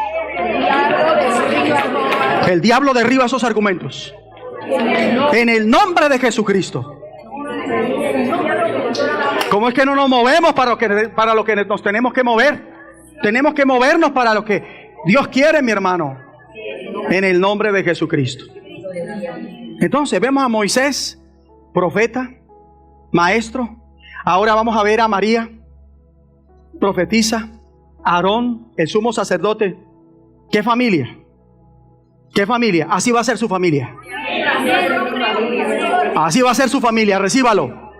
El diablo derriba esos argumentos en el nombre de Jesucristo. ¿Cómo es que no nos movemos para lo que nos tenemos que mover? Tenemos que movernos para lo que Dios quiere, mi hermano, en el nombre de Jesucristo. Entonces vemos a Moisés, profeta, maestro. Ahora vamos a ver a María, profetisa, Aarón, el sumo sacerdote. ¿Qué familia? ¿Qué familia? Así va a ser su familia. Así va a ser su familia, recíbalo.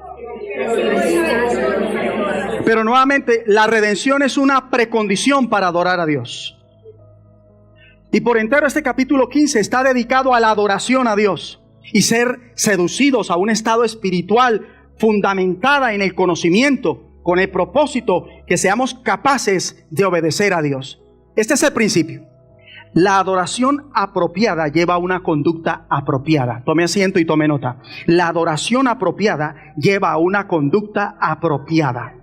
Pero nuevamente, la redención es una precondición para adorar a Dios. Y por entero este capítulo 15 está dedicado a la adoración a Dios y ser seducidos a un estado espiritual fundamentada en el conocimiento, con el propósito que seamos capaces de obedecer a Dios. Este es el principio. La adoración apropiada lleva a una conducta apropiada. Tome asiento y tome nota. La adoración apropiada lleva a una conducta apropiada.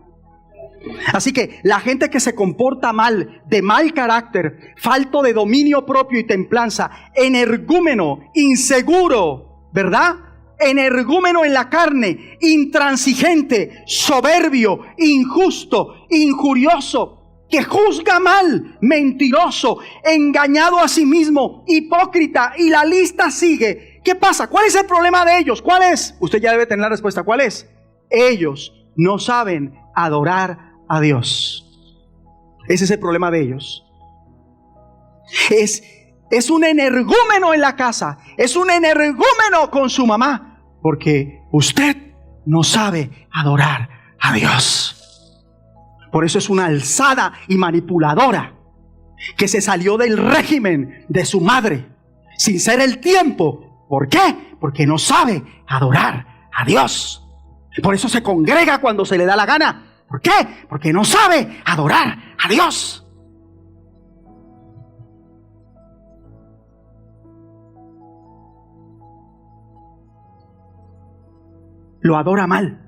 Así que la gente que se comporta mal, de mal carácter, falto de dominio propio y templanza, energúmeno, inseguro, ¿verdad? Energúmeno en la carne, intransigente, soberbio, injusto, injurioso, que juzga mal, mentiroso, engañado a sí mismo, hipócrita, y la lista sigue. ¿Qué pasa? ¿Cuál es el problema de ellos? ¿Cuál es? Usted ya debe tener la respuesta. ¿Cuál es? Ellos no saben adorar a Dios. Ese es el problema de ellos. Es un energúmeno en la casa, es un energúmeno con su mamá, porque usted no sabe adorar a Dios. Por eso es una alzada y manipuladora que se salió del régimen de su madre sin ser el tiempo. ¿Por qué? Porque no sabe adorar a Dios. Por eso se congrega cuando se le da la gana. ¿Por qué? Porque no sabe adorar a Dios. Lo adora mal.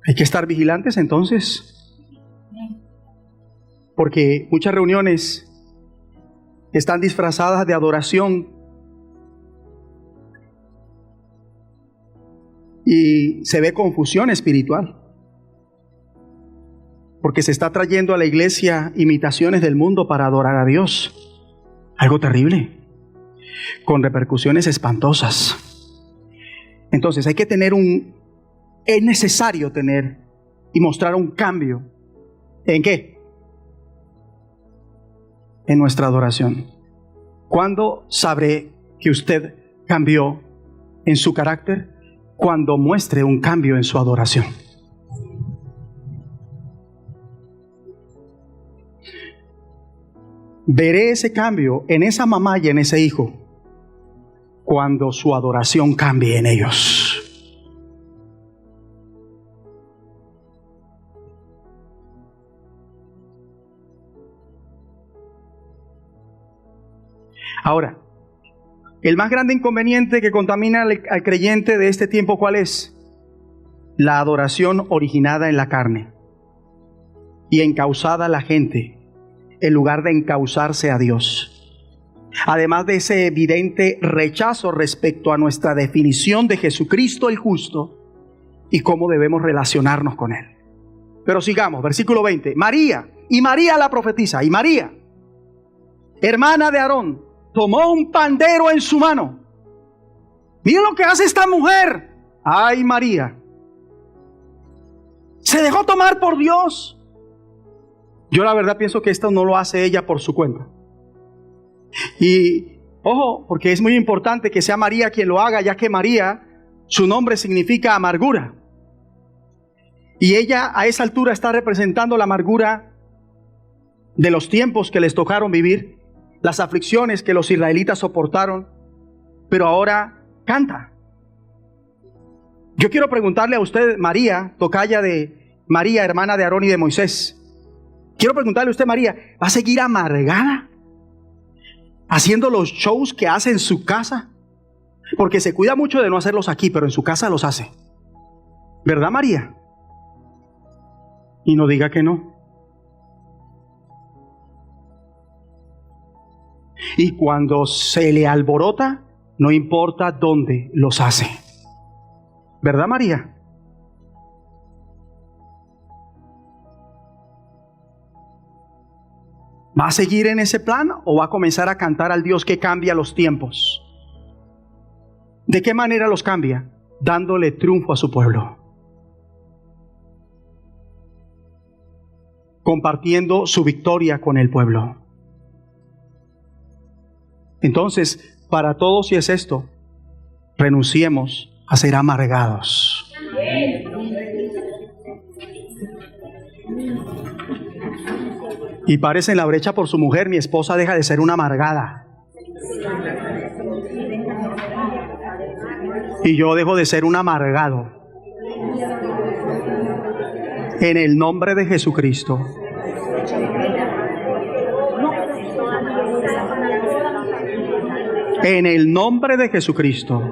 Hay que estar vigilantes entonces, porque muchas reuniones están disfrazadas de adoración y se ve confusión espiritual, porque se está trayendo a la iglesia imitaciones del mundo para adorar a Dios. Algo terrible, con repercusiones espantosas. Entonces es necesario tener y mostrar un cambio. ¿En qué? En nuestra adoración. ¿Cuándo sabré que usted cambió en su carácter? Cuando muestre un cambio en su adoración. Veré ese cambio en esa mamá y en ese hijo cuando su adoración cambie en ellos. Ahora, el más grande inconveniente que contamina al creyente de este tiempo, ¿cuál es? La adoración originada en la carne y encauzada a la gente en lugar de encauzarse a Dios. Además de ese evidente rechazo respecto a nuestra definición de Jesucristo el justo y cómo debemos relacionarnos con Él. Pero sigamos, versículo 20. María la profetisa, y María, hermana de Aarón, tomó un pandero en su mano. Miren lo que hace esta mujer. Ay, María. Se dejó tomar por Dios. Yo la verdad pienso que esto no lo hace ella por su cuenta. Y ojo, porque es muy importante que sea María quien lo haga, ya que María, su nombre significa amargura. Y ella a esa altura está representando la amargura de los tiempos que les tocaron vivir, las aflicciones que los israelitas soportaron, pero ahora canta. Yo quiero preguntarle a usted, María, tocaya de María, hermana de Aarón y de Moisés. Quiero preguntarle a usted, María, ¿va a seguir amargada haciendo los shows que hace en su casa? Porque se cuida mucho de no hacerlos aquí, pero en su casa los hace. ¿Verdad, María? Y no diga que no. Y cuando se le alborota, no importa dónde los hace. ¿Verdad, María? ¿Va a seguir en ese plan o va a comenzar a cantar al Dios que cambia los tiempos? ¿De qué manera los cambia? Dándole triunfo a su pueblo. Compartiendo su victoria con el pueblo. Entonces, para todos, si es esto, renunciemos a ser amargados. Y párese en la brecha por su mujer. Mi esposa deja de ser una amargada. Y yo dejo de ser un amargado. En el nombre de Jesucristo. En el nombre de Jesucristo.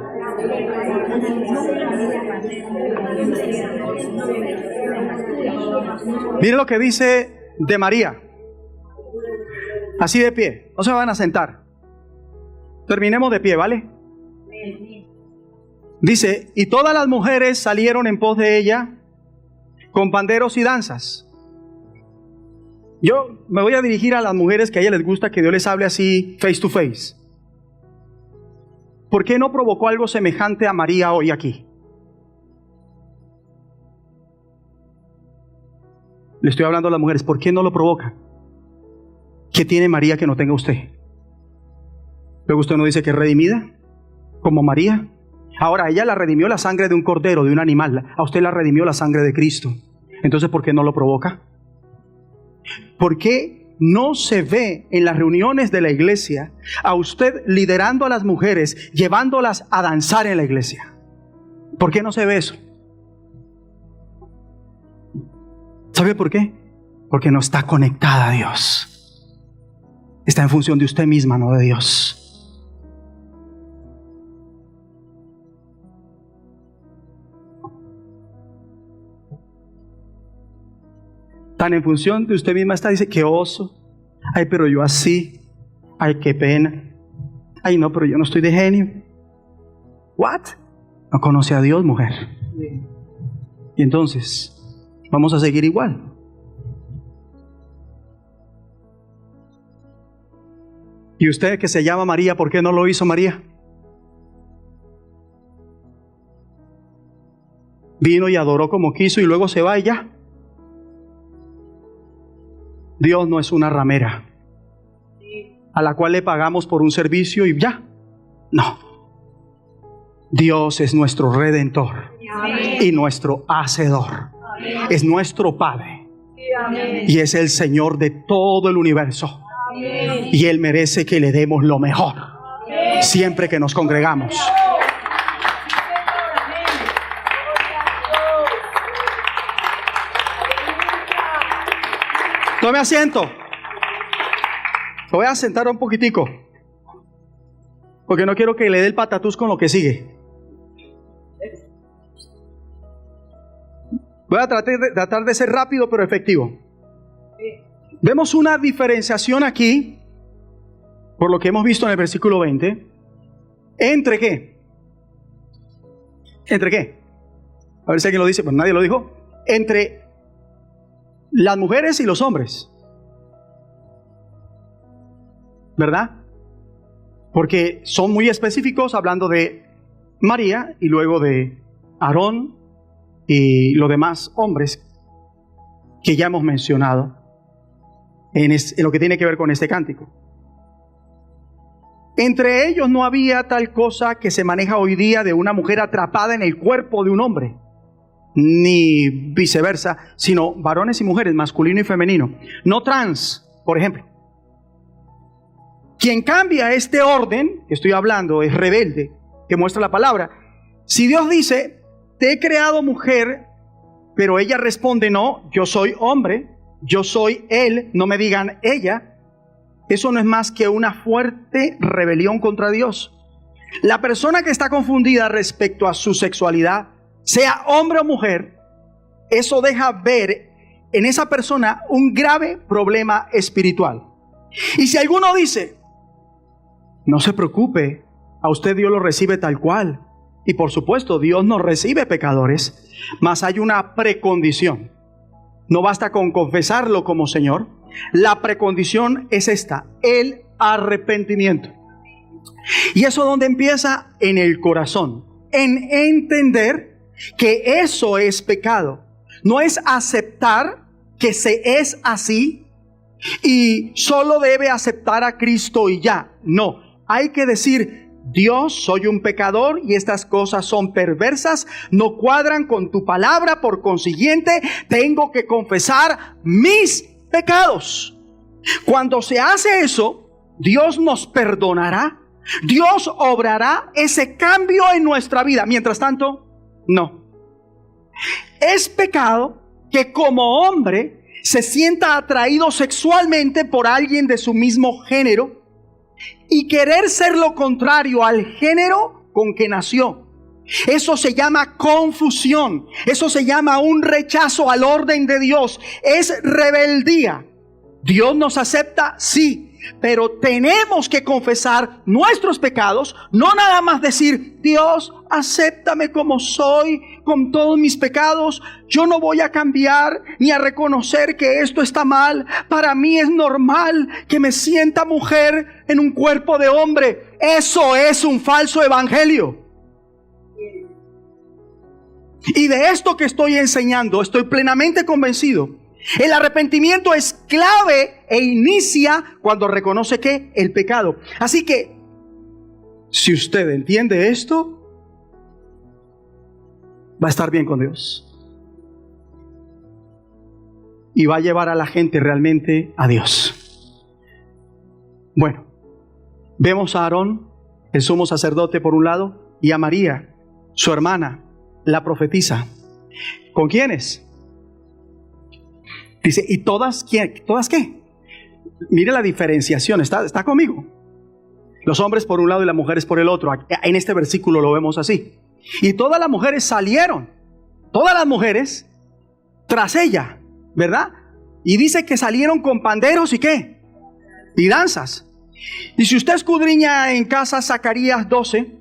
Mire lo que dice de María. Así de pie, no se van a sentar. Terminemos de pie, ¿vale? Dice, y todas las mujeres salieron en pos de ella con panderos y danzas. Yo me voy a dirigir a las mujeres que a ellas les gusta que Dios les hable así face to face. ¿Por qué no provocó algo semejante a María hoy aquí? Le estoy hablando a las mujeres, ¿por qué no lo provoca? ¿Qué tiene María que no tenga usted? Luego usted no dice que es redimida, como María. Ahora, a ella la redimió la sangre de un cordero, de un animal. A usted la redimió la sangre de Cristo. Entonces, ¿por qué no lo provoca? ¿Por qué no se ve en las reuniones de la iglesia a usted liderando a las mujeres, llevándolas a danzar en la iglesia? ¿Por qué no se ve eso? ¿Sabe por qué? Porque no está conectada a Dios. Está en función de usted misma, no de Dios. Tan en función de usted misma está, dice, qué oso. Ay, pero yo así. Ay, qué pena. Ay, no, pero yo no estoy de genio. ¿What? No conoce a Dios, mujer. Y entonces, vamos a seguir igual. ¿Y usted que se llama María, por qué no lo hizo María? Vino y adoró como quiso y luego se va y ya. Dios no es una ramera a la cual le pagamos por un servicio y ya. No. Dios es nuestro Redentor. Amén. Y nuestro Hacedor. Amén. Es nuestro Padre. Amén. Y es el Señor de todo el universo. Amén. Y Él merece que le demos lo mejor. Amén. Siempre que nos congregamos. Tome asiento. Me voy a sentar un poquitico, porque no quiero que le dé el patatús con lo que sigue. Voy a tratar de ser rápido pero efectivo. Vemos una diferenciación aquí, por lo que hemos visto en el versículo 20. ¿Entre qué? ¿Entre qué? A ver si alguien lo dice, pues nadie lo dijo. Entre las mujeres y los hombres, ¿verdad? Porque son muy específicos hablando de María y luego de Aarón y los demás hombres que ya hemos mencionado en lo que tiene que ver con este cántico. Entre ellos no había tal cosa que se maneja hoy día de una mujer atrapada en el cuerpo de un hombre, ni viceversa, sino varones y mujeres, masculino y femenino. No trans, por ejemplo. Quien cambia este orden que estoy hablando es rebelde, que muestra la palabra. Si Dios dice, te he creado mujer, pero ella responde, no, yo soy hombre, yo soy él, no me digan ella. Eso no es más que una fuerte rebelión contra Dios. La persona que está confundida respecto a su sexualidad, sea hombre o mujer, eso deja ver en esa persona un grave problema espiritual. Y si alguno dice, no se preocupe, a usted Dios lo recibe tal cual. Y por supuesto, Dios no recibe pecadores, mas hay una precondición. No basta con confesarlo como Señor. La precondición es esta, el arrepentimiento. Y eso donde empieza, en el corazón, en entender que eso es pecado. No es aceptar que se es así y solo debe aceptar a Cristo y ya. No, hay que decir, Dios, soy un pecador y estas cosas son perversas, no cuadran con tu palabra, por consiguiente tengo que confesar mis pecados. Cuando se hace eso, Dios nos perdonará, Dios obrará ese cambio en nuestra vida. Mientras tanto, no. Es pecado que como hombre se sienta atraído sexualmente por alguien de su mismo género y querer ser lo contrario al género con que nació. Eso se llama confusión. Eso se llama un rechazo al orden de Dios. Es rebeldía. Dios nos acepta, sí, pero tenemos que confesar nuestros pecados, no nada más decir, Dios, acéptame como soy, con todos mis pecados. Yo no voy a cambiar ni a reconocer que esto está mal. Para mí es normal que me sienta mujer en un cuerpo de hombre. Eso es un falso evangelio. Y de esto que estoy enseñando, estoy plenamente convencido. El arrepentimiento es clave e inicia cuando reconoce que el pecado. Así que, si usted entiende esto, va a estar bien con Dios. Y va a llevar a la gente realmente a Dios. Bueno, vemos a Aarón, el sumo sacerdote por un lado, y a María, su hermana, la profetisa. ¿Con quiénes? Dice, ¿y todas quién? ¿Todas qué? Mire la diferenciación, ¿está conmigo? Los hombres por un lado y las mujeres por el otro. En este versículo lo vemos así. Y todas las mujeres salieron, todas las mujeres tras ella, ¿verdad? Y dice que salieron con panderos y ¿qué? Y danzas. Y si usted escudriña en casa Zacarías 12,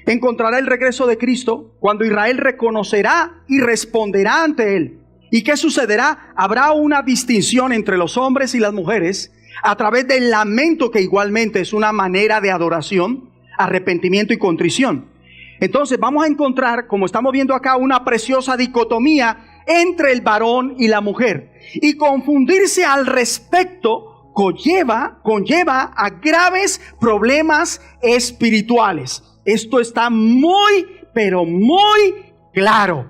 encontrará el regreso de Cristo cuando Israel reconocerá y responderá ante él. ¿Y qué sucederá? Habrá una distinción entre los hombres y las mujeres a través del lamento, que igualmente es una manera de adoración, arrepentimiento y contrición. Entonces vamos a encontrar, como estamos viendo acá, una preciosa dicotomía entre el varón y la mujer. Y confundirse al respecto conlleva a graves problemas espirituales. Esto está muy, pero muy claro.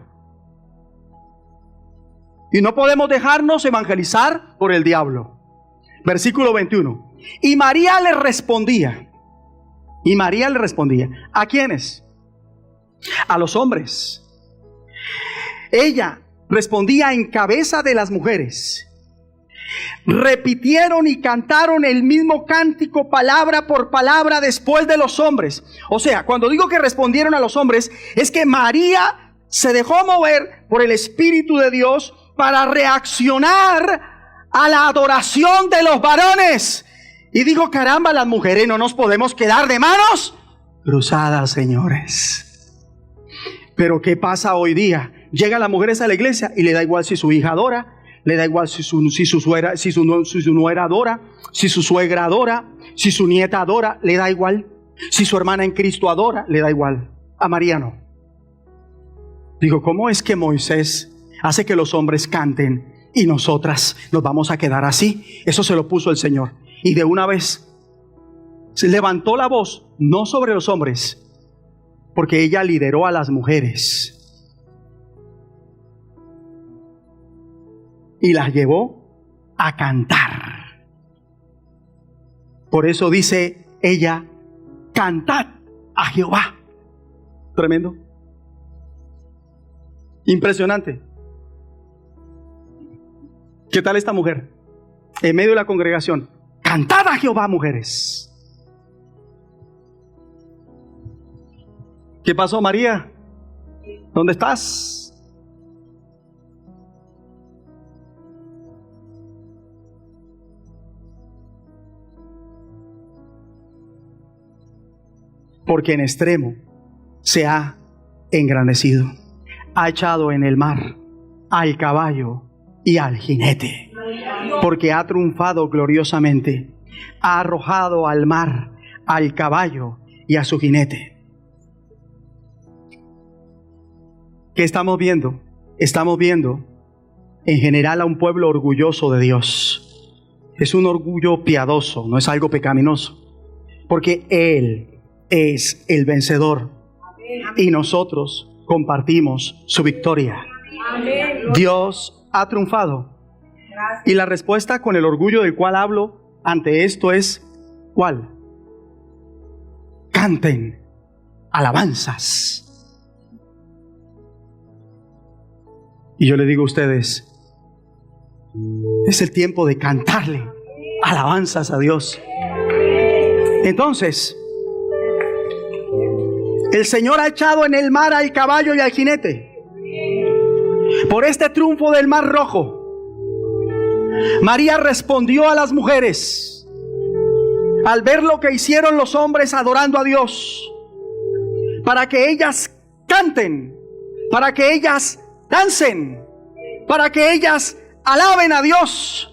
Y no podemos dejarnos evangelizar por el diablo. Versículo 21. Y María le respondía. ¿A quiénes? A los hombres. Ella respondía en cabeza de las mujeres. Repitieron y cantaron el mismo cántico palabra por palabra después de los hombres. O sea, cuando digo que respondieron a los hombres, es que María se dejó mover por el Espíritu de Dios para reaccionar a la adoración de los varones. Y dijo, caramba, las mujeres no nos podemos quedar de manos cruzadas, señores. Pero ¿qué pasa hoy día? Llegan las mujeres a la iglesia y le da igual si su hija adora, le da igual si su nuera adora, si su suegra adora, si su nieta adora, le da igual. Si su hermana en Cristo adora, le da igual. A María no. Digo, ¿cómo es que Moisés hace que los hombres canten y nosotras nos vamos a quedar así? Eso se lo puso el Señor. Y de una vez se levantó la voz, no sobre los hombres, porque ella lideró a las mujeres y las llevó a cantar. Por eso dice ella, cantad a Jehová. Tremendo. Impresionante. ¿Qué tal esta mujer? En medio de la congregación, cantad a Jehová, mujeres. ¿Qué pasó, María? ¿Dónde estás? Porque en extremo se ha engrandecido, ha echado en el mar al caballo y al jinete, porque ha triunfado gloriosamente, ha arrojado al mar al caballo y a su jinete. ¿Qué estamos viendo? Estamos viendo en general a un pueblo orgulloso de Dios. Es un orgullo piadoso, no es algo pecaminoso, porque Él es el vencedor y nosotros compartimos su victoria. Dios ha triunfado. Y la respuesta con el orgullo del cual hablo ante esto es ¿cuál? Canten alabanzas. Y yo le digo a ustedes, es el tiempo de cantarle alabanzas a Dios. Entonces, el Señor ha echado en el mar al caballo y al jinete. Por este triunfo del Mar Rojo, María respondió a las mujeres al ver lo que hicieron los hombres adorando a Dios, para que ellas canten, para que ellas dancen, para que ellas alaben a Dios.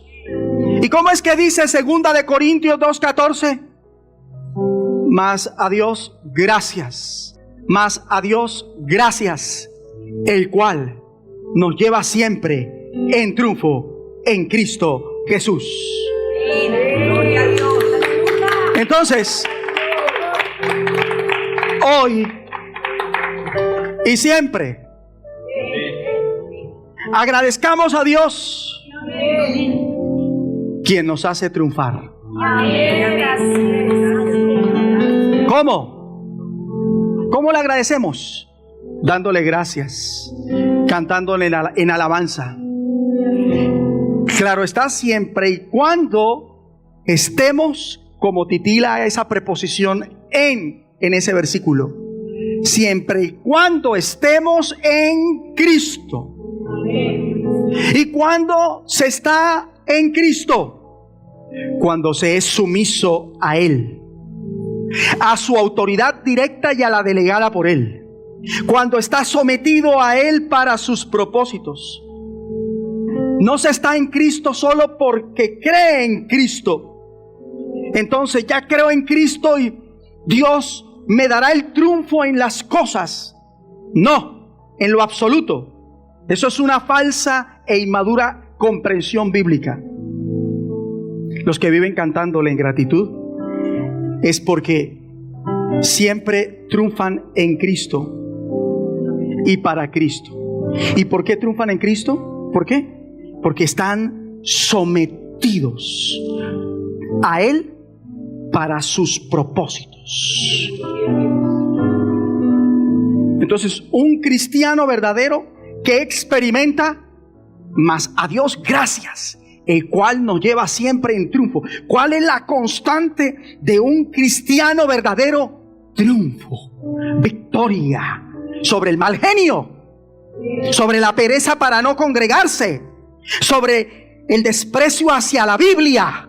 ¿Y cómo es que dice 2 Corintios 2:14? Mas a Dios gracias, el cual nos lleva siempre en triunfo en Cristo Jesús. Entonces, hoy y siempre Agradezcamos a Dios, quien nos hace triunfar. ¿Cómo? ¿Cómo le agradecemos? Dándole gracias, cantándole en alabanza. Claro está, siempre y cuando estemos, como titila esa preposición en ese versículo, siempre y cuando estemos en Cristo. ¿Y cuando se está en Cristo? Cuando se es sumiso a Él, a su autoridad directa y a la delegada por Él. Cuando está sometido a Él para sus propósitos. No se está en Cristo solo porque cree en Cristo. Entonces ya creo en Cristo y Dios me dará el triunfo en las cosas. No, en lo absoluto. Eso es una falsa e inmadura comprensión bíblica. Los que viven cantándole en gratitud es porque siempre triunfan en Cristo y para Cristo. ¿Y por qué triunfan en Cristo? ¿Por qué? Porque están sometidos a Él para sus propósitos. Entonces, un cristiano verdadero que experimenta más a Dios gracias, el cual nos lleva siempre en triunfo. ¿Cuál es la constante de un cristiano verdadero? Triunfo, victoria sobre el mal genio, sobre la pereza para no congregarse, sobre el desprecio hacia la Biblia.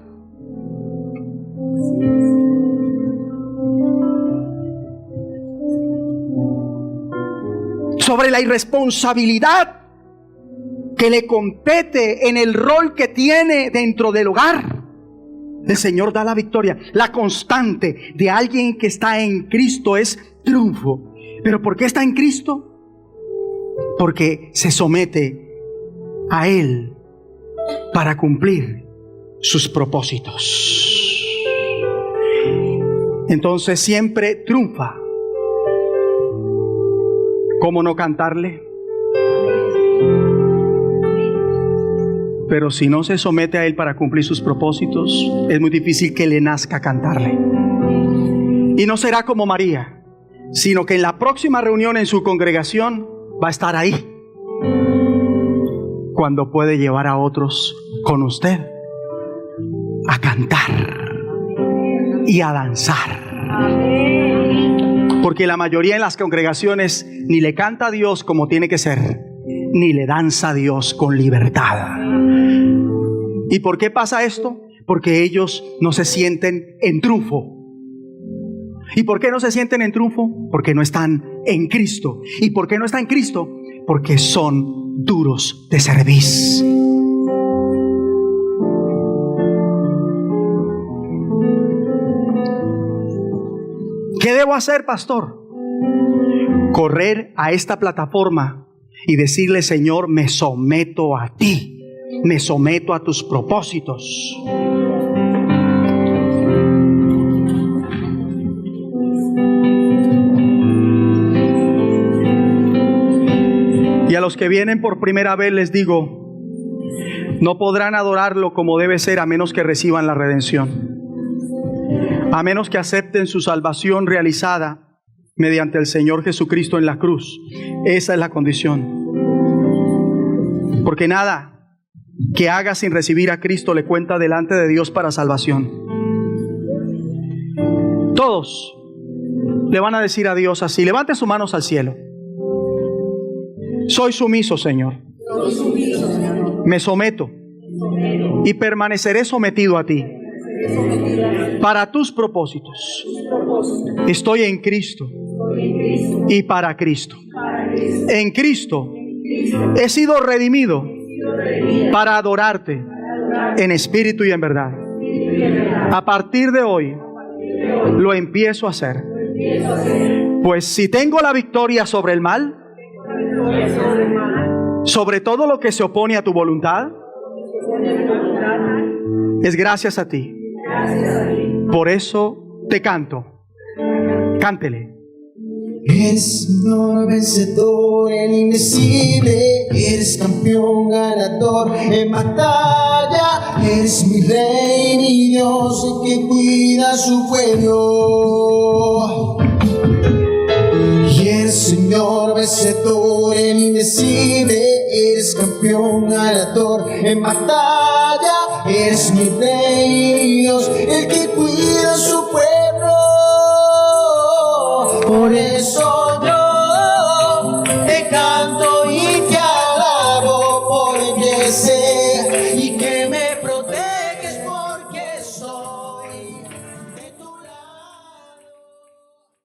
Sobre la irresponsabilidad que le compete en el rol que tiene dentro del hogar. El Señor da la victoria. La constante de alguien que está en Cristo es triunfo. ¿Pero por qué está en Cristo? Porque se somete a Él para cumplir sus propósitos. Entonces siempre triunfa. ¿Cómo no cantarle? Pero si no se somete a Él para cumplir sus propósitos, es muy difícil que le nazca cantarle. Y no será como María, sino que en la próxima reunión en su congregación va a estar ahí, cuando puede llevar a otros con usted a cantar y a danzar. Porque la mayoría en las congregaciones ni le canta a Dios como tiene que ser, ni le danza a Dios con libertad. ¿Y por qué pasa esto? Porque ellos no se sienten en triunfo. ¿Y por qué no se sienten en triunfo? Porque no están en Cristo. ¿Y por qué no están en Cristo? Porque son duros de cerviz. ¿Qué debo hacer, pastor? Correr a esta plataforma y decirle: Señor, me someto a ti, me someto a tus propósitos. Y a los que vienen por primera vez les digo: no podrán adorarlo como debe ser a menos que reciban la redención, a menos que acepten su salvación realizada mediante el Señor Jesucristo en la cruz. Esa es la condición. Porque nada que haga sin recibir a Cristo le cuenta delante de Dios para salvación. Todos le van a decir a Dios así. Levante sus manos al cielo. Soy sumiso, Señor. Me someto y permaneceré sometido a ti para tus propósitos. Estoy en Cristo y para Cristo. En Cristo he sido redimido para adorarte en espíritu y en verdad. A partir de hoy lo empiezo a hacer. Pues si tengo la victoria sobre el mal, sobre todo lo que se opone a tu voluntad, es gracias a ti. Por eso te canto. Cántele. Eres Señor vencedor, el invencible. Eres campeón ganador en batalla. Eres mi rey, mi Dios, el que cuida a su pueblo. Y eres Señor vencedor, el invencible. Eres campeón ganador en batalla. Eres mi rey, mi Dios, el que cuida a su pueblo.